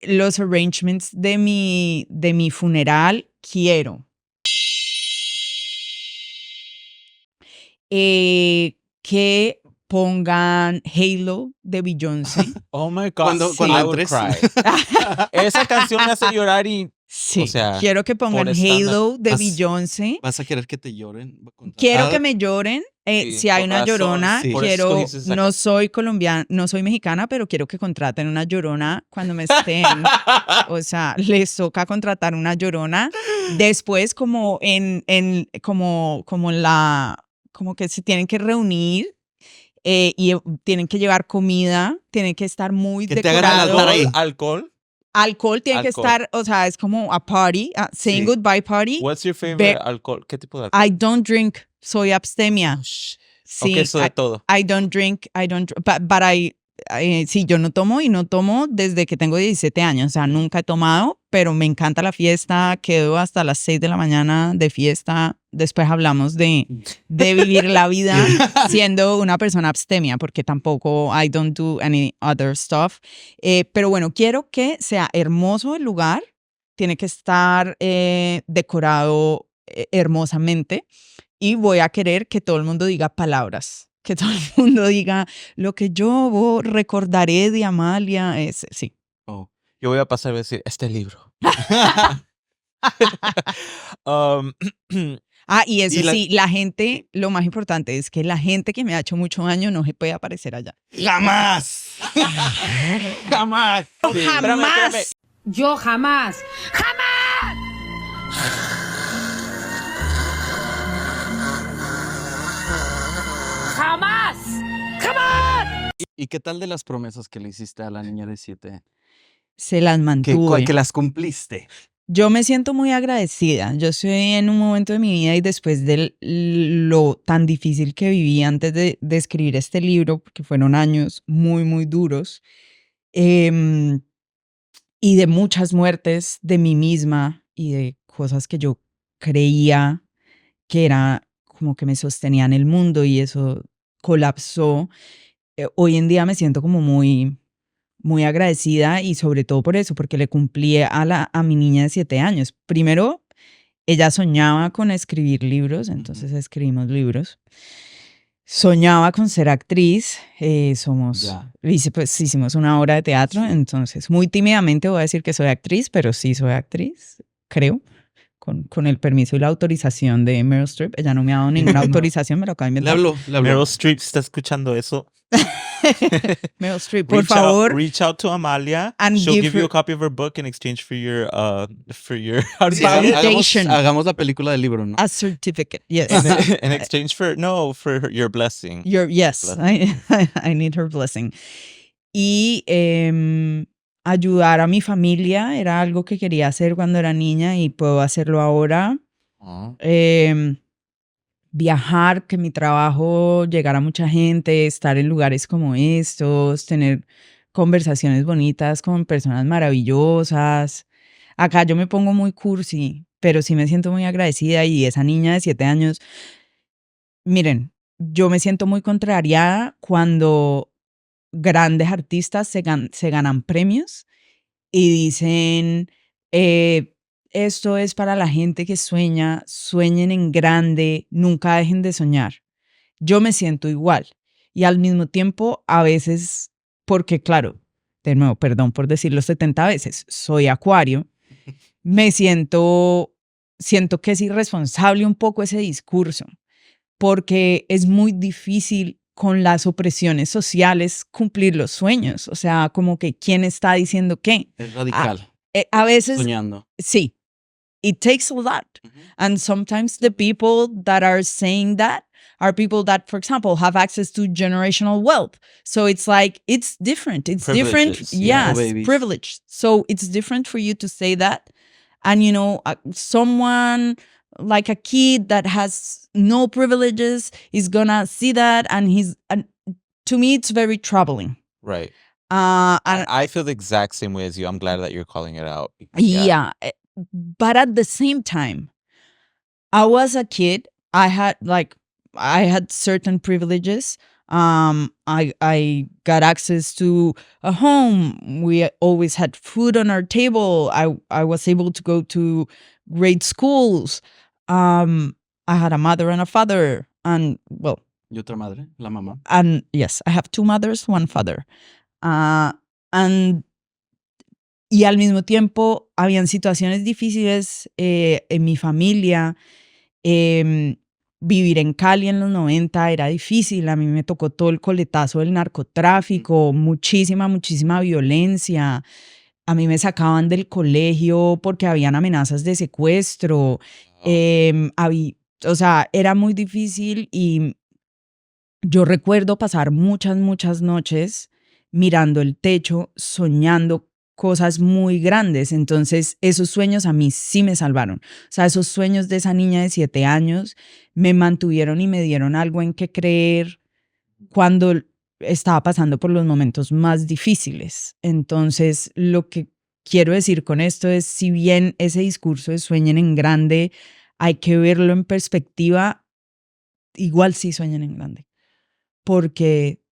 los arrangements de mi funeral quiero que pongan Halo de Beyoncé. Oh my God. Cuando I would entres. cry. Esa canción me hace llorar y... Sí, O sea, quiero que pongan por estándar. Halo de Vas- Beyoncé. ¿Vas a querer que te lloren? Quiero que me lloren. Sí, Si hay con una razón, llorona, sí. Por eso quiero, escogiste esa no soy colombiana, no soy mexicana, pero quiero que contraten una llorona cuando me estén. O sea, les toca contratar una llorona. Después, como como que se tienen que reunir y tienen que llevar comida, tienen que estar muy Que te hagan el decorados. altar ahí. ¿Alcohol? Alcohol tiene que Alcohol. estar, o sea, es como a party, saying Sí. goodbye party. What's your favorite Ve- alcohol? ¿Qué tipo de alcohol? I don't drink, soy abstemia. Shh. Sí, Ok, eso de todo. I don't drink, but sí, yo no tomo y no tomo desde que tengo 17 años, o sea, nunca he tomado, pero me encanta la fiesta, quedo hasta las 6 de la mañana de fiesta, después hablamos de vivir la vida siendo una persona abstemia, porque tampoco I don't do any other stuff, pero bueno, quiero que sea hermoso el lugar, tiene que estar decorado hermosamente. Y voy a querer que todo el mundo diga palabras, que todo el mundo diga lo que yo recordaré de Amalia. Sí. Oh, yo voy a pasar a decir, este libro. Um, Y eso Y la- sí, la gente, lo más importante es que la gente que me ha hecho mucho daño no se puede aparecer allá. ¡Jamás! ¡Jamás! Sí. ¡Jamás! Yo jamás. ¡Jamás! ¿Y qué tal de las promesas que le hiciste a la niña de 7? Se las mantuve. Que las cumpliste. Yo me siento muy agradecida. Yo estoy en un momento de mi vida y después de lo tan difícil que viví antes de escribir este libro, porque fueron años muy, muy duros, em, y de muchas muertes de mí misma y de cosas que yo creía que era como que me sostenían el mundo y eso colapsó. Hoy en día me siento como muy, muy agradecida y sobre todo por eso, porque le cumplí a mi niña de 7 años. Primero, ella soñaba con escribir libros, entonces escribimos libros. Soñaba con ser actriz, pues hicimos una obra de teatro, entonces muy tímidamente voy a decir que soy actriz, pero sí soy actriz, creo, con el permiso y la autorización de Meryl Streep. Ella no me ha dado ninguna autorización, me lo acaba de Le inventar. habló. Meryl Streep está escuchando eso. Meryl Streep, por favor. Reach out to Amalia. And She'll give her- you a copy of her book in exchange for your how do you Sí, say it? Validation. hagamos la película del libro, ¿no? A certificate, yes. In exchange for your blessing. Yes, I need her blessing. Y ayudar a mi familia era algo que quería hacer cuando era niña y puedo hacerlo ahora. Viajar, que mi trabajo llegara a mucha gente, estar en lugares como estos, tener conversaciones bonitas con personas maravillosas. Acá yo me pongo muy cursi, pero sí me siento muy agradecida y esa niña de 7 años, miren, yo me siento muy contrariada cuando grandes artistas se ganan premios y dicen, esto es para la gente que sueña, sueñen en grande, nunca dejen de soñar. Yo me siento igual y al mismo tiempo a veces, porque claro, de nuevo, perdón por decirlo 70 veces, soy acuario, siento que es irresponsable un poco ese discurso, porque es muy difícil con las opresiones sociales cumplir los sueños. O sea, como que quién está diciendo qué. Es radical. A veces, Soñando. sí, it takes a lot. And sometimes the people that are saying that are people that, for example, have access to generational wealth. So it's like, it's different. It's different. Privileges, yeah. Yes, Babies. privilege. So it's different for you to say that. And, you know, someone like a kid that has no privileges is gonna see that and to me, it's very troubling. Right. And I feel the exact same way as you. I'm glad that you're calling it out. yeah. But at the same time, I was a kid. I had certain privileges. I got access to a home. We always had food on our table. I was able to go to great schools. I had a mother and a father, and well, Y otra madre, la mamá. and yes, I have 2 mothers, 1 father. Y al mismo tiempo habían situaciones difíciles en mi familia. Vivir en Cali en los 90 era difícil. A mí me tocó todo el coletazo del narcotráfico, muchísima violencia. A mí me sacaban del colegio porque habían amenazas de secuestro. O sea, era muy difícil y yo recuerdo pasar muchas noches mirando el techo, soñando cosas muy grandes. Entonces, esos sueños a mí sí me salvaron. O sea, esos sueños de esa niña de 7 años me mantuvieron y me dieron algo en que creer cuando estaba pasando por los momentos más difíciles. Entonces, lo que quiero decir con esto es, si bien ese discurso de sueñen en grande, hay que verlo en perspectiva, igual sí sueñen en grande. Porque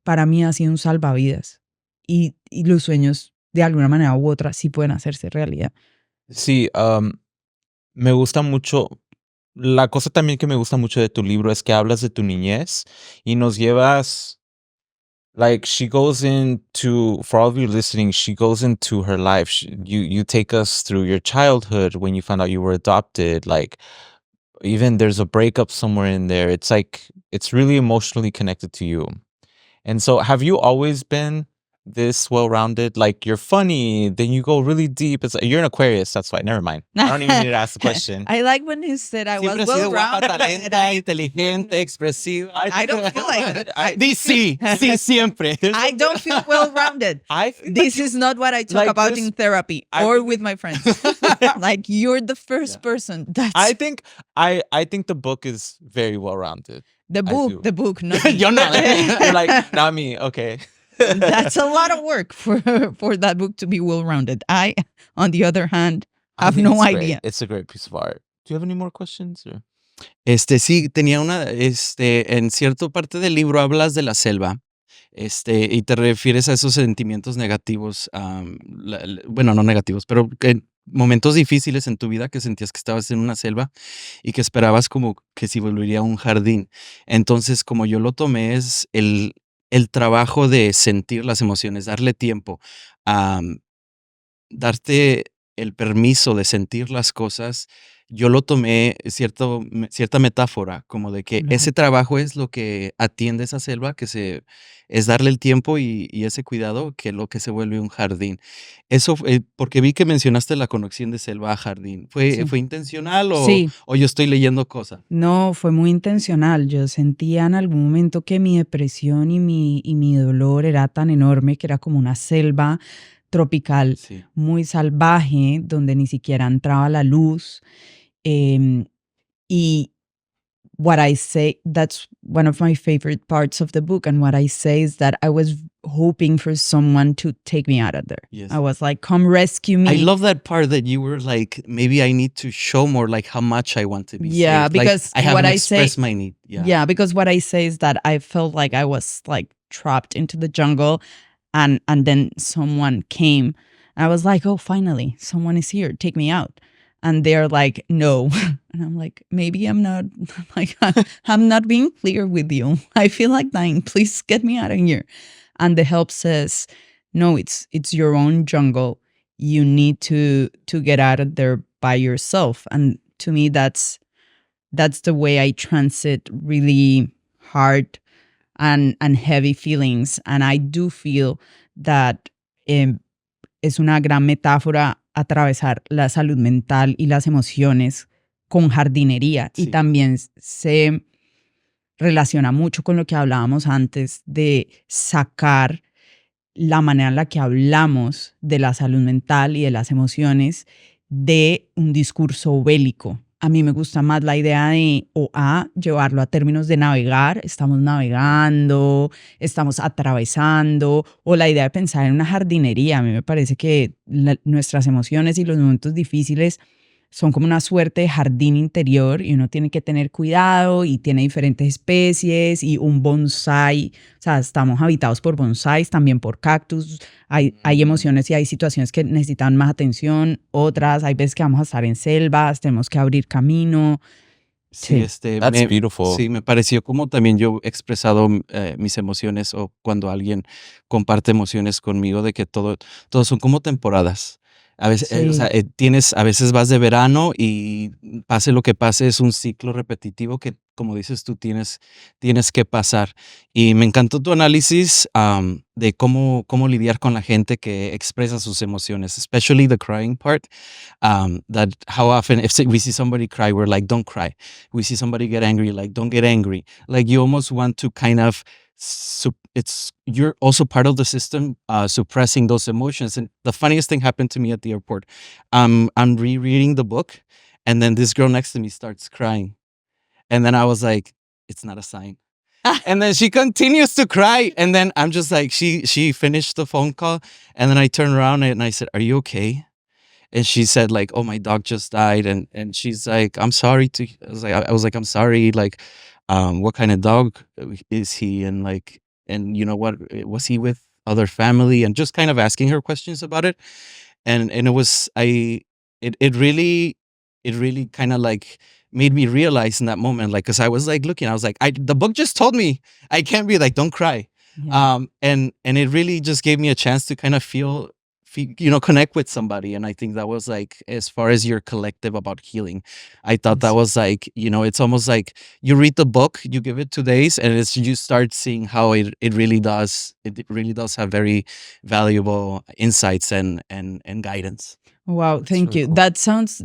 para mí ha sido un salvavidas. Y los sueños, de alguna manera u otra, sí pueden hacerse realidad. Sí, me gusta mucho. La cosa también que me gusta mucho de tu libro es que hablas de tu niñez y nos llevas like she goes into, for all of you listening, she goes into her life. You take us through your childhood when you found out you were adopted. Like even there's a breakup somewhere in there. It's like it's really emotionally connected to you. And so have you always been this well-rounded? Like you're funny, then you go really deep. You're an Aquarius, that's why. Never mind. I don't even need to ask the question. I like when he said I was Siempre has sido guapa, well-rounded. talenta, inteligente, expresiva. I don't feel like that. Sí, siempre. I don't feel well-rounded. This is not what I talk like about this- in therapy or with my friends. Like you're the first person. That's I think the book is very well-rounded. the do. book, not Yo no. You're like, not me. Okay. That's a lot of work for that book to be well-rounded. I, on the other hand, I have think no it's great. idea. It's a great piece of art. Do you have any more questions? Or? Sí, tenía una, en cierta parte del libro hablas de la selva, y te refieres a esos sentimientos negativos, bueno, no negativos, pero que momentos difíciles en tu vida que sentías que estabas en una selva y que esperabas como que si volvería a un jardín. Entonces, como yo lo tomé, es el trabajo de sentir las emociones, darle tiempo, darte el permiso de sentir las cosas. Yo lo tomé cierta metáfora, como de que ese trabajo es lo que atiende esa selva, es darle el tiempo y ese cuidado que lo que se vuelve un jardín. Eso porque vi que mencionaste la conexión de selva a jardín. Sí. ¿Fue intencional Sí. o yo estoy leyendo cosas? No, fue muy intencional. Yo sentía en algún momento que mi depresión y mi dolor era tan enorme que era como una selva tropical Sí. muy salvaje donde ni siquiera entraba la luz. Y what I say, that's one of my favorite parts of the book. And what I say is that I was hoping for someone to take me out of there. Yes. I was like, come rescue me. I love that part that you were like, maybe I need to show more like how much I want to be Yeah, saved. because like, I haven't what I say- expressed my need. Yeah. Yeah, because what I say is that I felt like I was like trapped into the jungle and then someone came. I was like, oh, finally, someone is here. Take me out. And they're like, no. And I'm like, maybe I'm not like, I'm not being clear with you. I feel like dying. Please get me out of here. And the help says, no, it's your own jungle. You need to get out of there by yourself. And to me, that's the way I transit really hard and heavy feelings. And I do feel that es una gran metáfora atravesar la salud mental y las emociones con jardinería. Sí. Y también se relaciona mucho con lo que hablábamos antes de sacar la manera en la que hablamos de la salud mental y de las emociones de un discurso bélico. A mí me gusta más la idea de llevarlo a términos de navegar, estamos navegando, estamos atravesando, o la idea de pensar en una jardinería. A mí me parece que nuestras emociones y los momentos difíciles son como una suerte de jardín interior y uno tiene que tener cuidado y tiene diferentes especies y un bonsai. O sea, estamos habitados por bonsáis, también por cactus. Hay emociones y hay situaciones que necesitan más atención, otras, hay veces que vamos a estar en selvas, tenemos que abrir camino. Sí, That's beautiful. Sí, me pareció como también yo he expresado mis emociones o cuando alguien comparte emociones conmigo de que todo son como temporadas. A veces, Sí. o sea, a veces vas de verano y pase lo que pase, es un ciclo repetitivo que, como dices tú, tienes que pasar. Y me encantó tu análisis de cómo lidiar con la gente que expresa sus emociones, especially the crying part. That how often if we see somebody cry, we're like, don't cry. We see somebody get angry, like, don't get angry. Like you almost want to kind of you're also part of the system suppressing those emotions. And the funniest thing happened to me at the airport. I'm rereading the book, and then this girl next to me starts crying, and then I was like, it's not a sign. And then she continues to cry, and then I'm just like, she finished the phone call, and then I turned around and I said, are you okay? And she said like, oh, my dog just died. And she's like, I'm sorry I was like, I'm sorry. Like, what kind of dog is he? And like, and you know what, was he with other family? And just kind of asking her questions about it. And it was, it really kind of like made me realize in that moment, like, cause I was like looking, I was like, the book just told me I can't be like, don't cry. Yeah. And it really just gave me a chance to kind of feel, connect with somebody. And I think that was like, as far as your collective about healing, I thought that Yes. was like, it's almost like you read the book, you give it 2 days, and you start seeing how it really does have very valuable insights and guidance. Wow, thank really you. cool. That sounds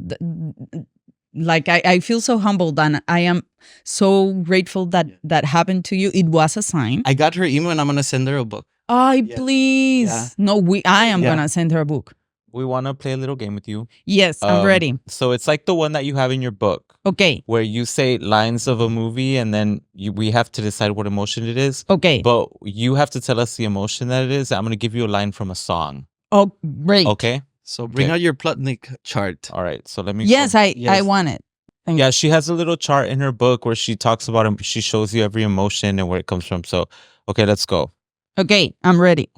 like I feel so humbled, and I am so grateful that that happened to you. It was a sign. I got her email and I'm gonna send her a book. Yeah. Please. Yeah. No, I am Yeah. gonna send her a book. We want to play a little game with you. Yes, I'm ready. So it's like the one that you have in your book, Okay. where you say lines of a movie, and then we have to decide what emotion it is. Okay. But you have to tell us the emotion that it is. I'm going to give you a line from a song. Oh, great. Okay? So bring Okay. out your Plotnik chart. All right. So let me Yes, go. I Yes. want it. Thank Yeah, she has a little chart in her book where she talks about them. She shows you every emotion and where it comes from. So, okay, let's go. Okay, I'm ready.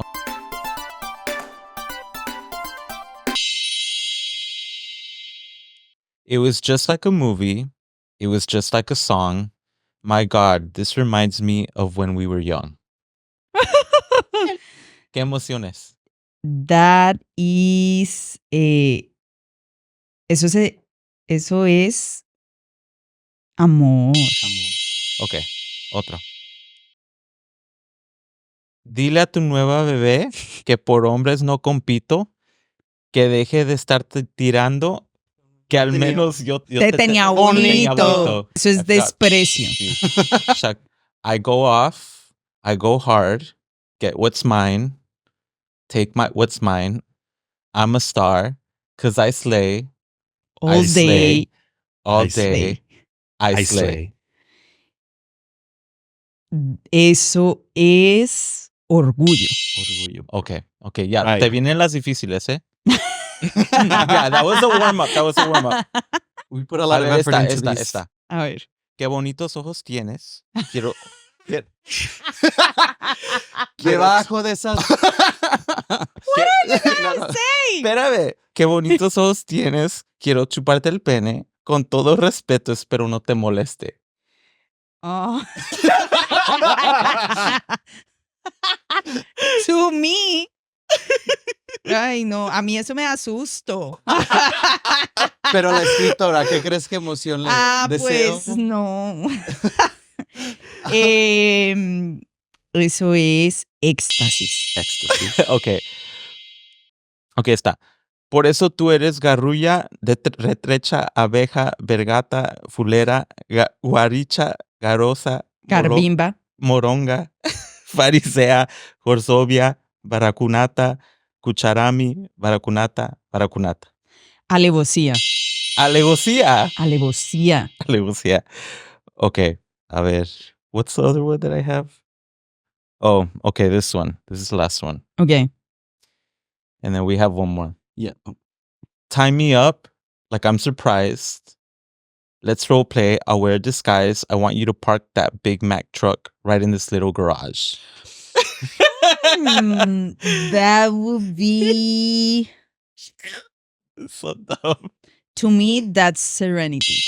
It was just like a movie. It was just like a song. My God, this reminds me of when we were young. ¿Qué emociones? That is eso es amor. Ok, otro. Dile a tu nueva bebé que por hombres no compito, que deje de estarte tirando, que al menos yo Te tenía bonito. Eso es desprecio. Sí. I go off, I go hard, get what's mine, take what's mine, I'm a star, 'cause I slay, All I day. slay, all I day, I slay. Eso es orgullo. Orgullo. Okay, ya, Right. te vienen las difíciles, ¿eh? Yeah, that was a warm-up. We put a lot of effort into this. Esta. A ver. Qué bonitos ojos tienes. Quiero... Debajo de esas. Espérame. Qué bonitos ojos tienes. Quiero chuparte el pene. Con todo respeto, espero no te moleste. Oh. To me. Ay, no, a mí eso me da susto. Pero la escritora, ¿qué crees que emoción le deseo? Pues no. Eso es éxtasis. Ok, está. Por eso tú eres garrulla, retrecha, abeja, vergata, fulera, guaricha, garosa, Carbimba. moronga, farisea, jorsovia, baracunata, cucharami, baracunata. Alevosía. Alevosía. Okay, a ver. What's the other word that I have? Oh, okay, this one. This is the last one. Okay. And then we have one more. Yeah. Tie me up like I'm surprised. Let's role play. I'll wear a disguise. I want you to park that Big Mac truck right in this little garage. That would be... So dumb. To me, that's serenity.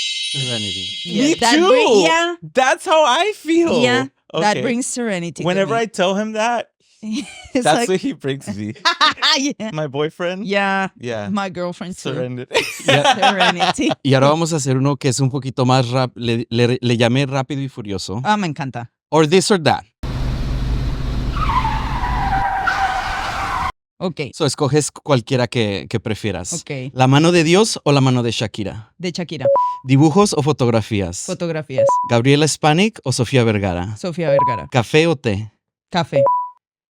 Me that too. Yeah. That's how I feel. Yeah. That Okay. brings serenity. Whenever to I tell him that, it's that's like, what he brings me. yeah. My boyfriend. Yeah. Yeah. My girlfriend too. Serenity. Serenity. Y ahora vamos a hacer uno que es un poquito más rápido. Le llamé rápido y furioso. Ah, me encanta. Or this or that. Ok. So escoges cualquiera que prefieras. Ok. ¿La mano de Dios o la mano de Shakira? De Shakira. ¿Dibujos o fotografías? Fotografías. ¿Gabriela Spanik o Sofía Vergara? Sofía Vergara. ¿Café o té? Café.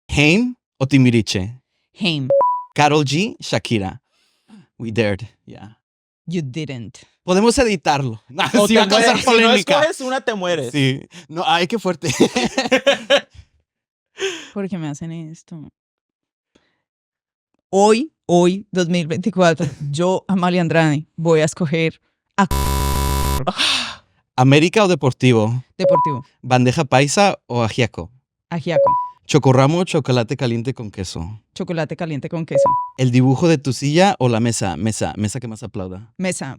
¿Haim o Timbiriche? Haim. ¿Karol G, Shakira? We dared, yeah. You didn't. Podemos editarlo. O Sí, te va a causar mueres. Si no polémica. escoges una, te mueres. Sí. No, ay, qué fuerte. ¿Por qué me hacen esto? Hoy, 2024, yo, Amalia Andrade, voy a escoger ¿América o Deportivo? Deportivo. ¿Bandeja paisa o ajiaco? Ajiaco. ¿Chocorramo o chocolate caliente con queso? Chocolate caliente con queso. ¿El dibujo de tu silla o la mesa? Mesa que más aplauda. Mesa.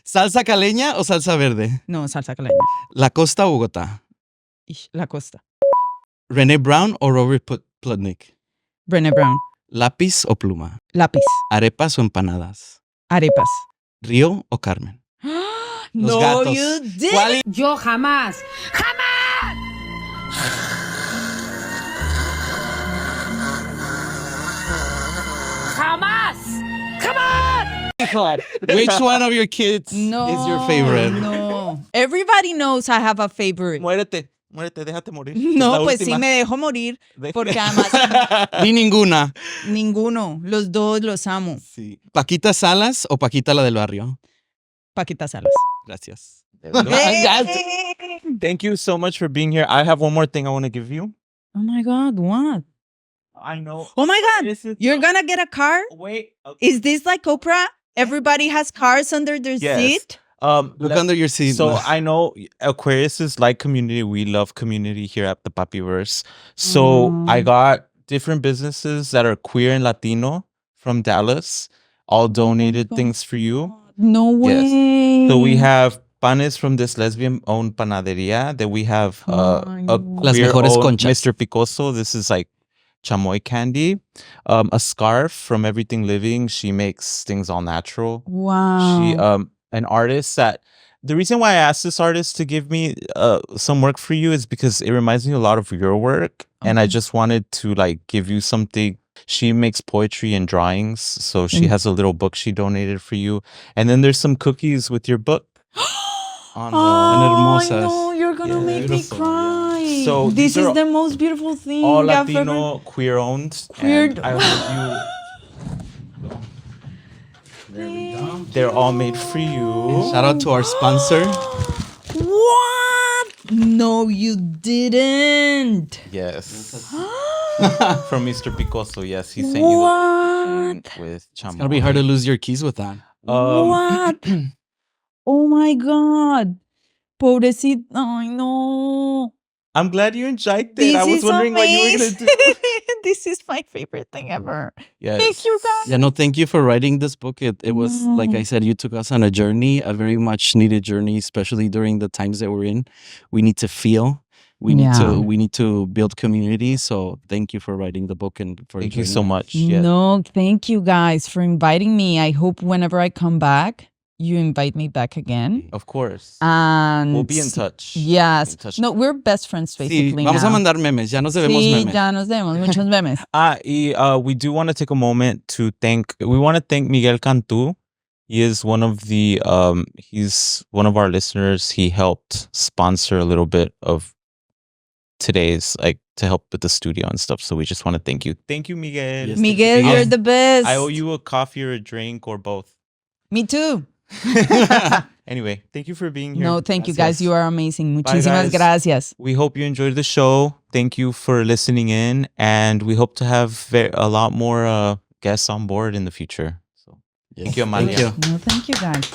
¿Salsa caleña o salsa verde? No, salsa caleña. ¿La costa o Bogotá? La costa. René Brown o Robert Plutnik? Brené Brown. Lápiz o pluma? Lápiz. Arepas o empanadas? Arepas. Río o Carmen? Los no, gatos. you did. ¿Cuál Yo jamás. ¡Jamás! Which one of your kids No, is your favorite? No. Everybody knows I have a favorite. Muérete, déjate morir. No, La pues sí última. me dejo morir. Porque además Ni ninguna. ninguno. Los dos los amo. Sí. ¿Paquita Salas o Paquita la del barrio? Paquita Salas. Gracias. Thank you so much for being here. I have one more thing I want to give you. Oh my God, what? I know. Oh my God, This is you're gonna get a car? Wait. Okay. Is this like Oprah? Everybody has cars under their Yes. seat? Look under your seat. So I know Aquarius is like community. We love community here at the Papiverse. So I got different businesses that are queer and Latino from Dallas, all donated things for you. No way. So we have panes from this lesbian-owned panaderia. Then we have a Las mejores queer-owned conchas. Mr. Picoso. This is like chamoy candy. A scarf from Everything Living. She makes things all natural. Wow. She an artist that the reason why I asked this artist to give me some work for you is because it reminds me a lot of your work, and I just wanted to like give you something. She makes poetry and drawings, so she has a little book she donated for you, and then there's some cookies with your book. On Oh, I hermosas. know, you're gonna make me beautiful, cry. So this these is are the most beautiful thing all I've ever. Latino, queer owned. Queer- I hope you. They're all made for you. Shout out to our sponsor. What? No, you didn't. Yes. From Mr. Picoso. Yes, he sent you What? with chamoy. It's gonna be hard to lose your keys with that. What? Oh my God. Pobrecito. Ay, no. I'm glad you enjoyed it. This I was is wondering what you were gonna amazing. do. This is my favorite thing ever. Yes. Thank you, guys. Yeah, no, thank you for writing this book. It was, like I said, you took us on a journey, a very much needed journey, especially during the times that we're in. We need to feel. We need to build community. So thank you for writing the book and for Thank you joining so us. much. Yeah. No, thank you guys for inviting me. I hope whenever I come back, you invite me back again. Of course. And We'll be in touch. Yes. Be in touch. No, we're best friends basically. Sí, vamos a now. mandar memes. Ya nos debemos Sí, memes. ya nos vemos. Muchos memes. We do want to take a moment to thank Miguel Cantu. He is one of the he's one of our listeners. He helped sponsor a little bit of today's, like, to help with the studio and stuff. So we just want to thank you. Thank you, Miguel. Yes. Miguel, Miguel. you're the best. I owe you a coffee or a drink or both. Me too. Anyway, thank you for being here. No, thank you guys. Gracias. You are amazing. Bye, Muchísimas guys. gracias. We hope you enjoyed the show. Thank you for listening in, and we hope to have a lot more guests on board in the future. So, thank you, Amalia. Thank you. No, thank you guys.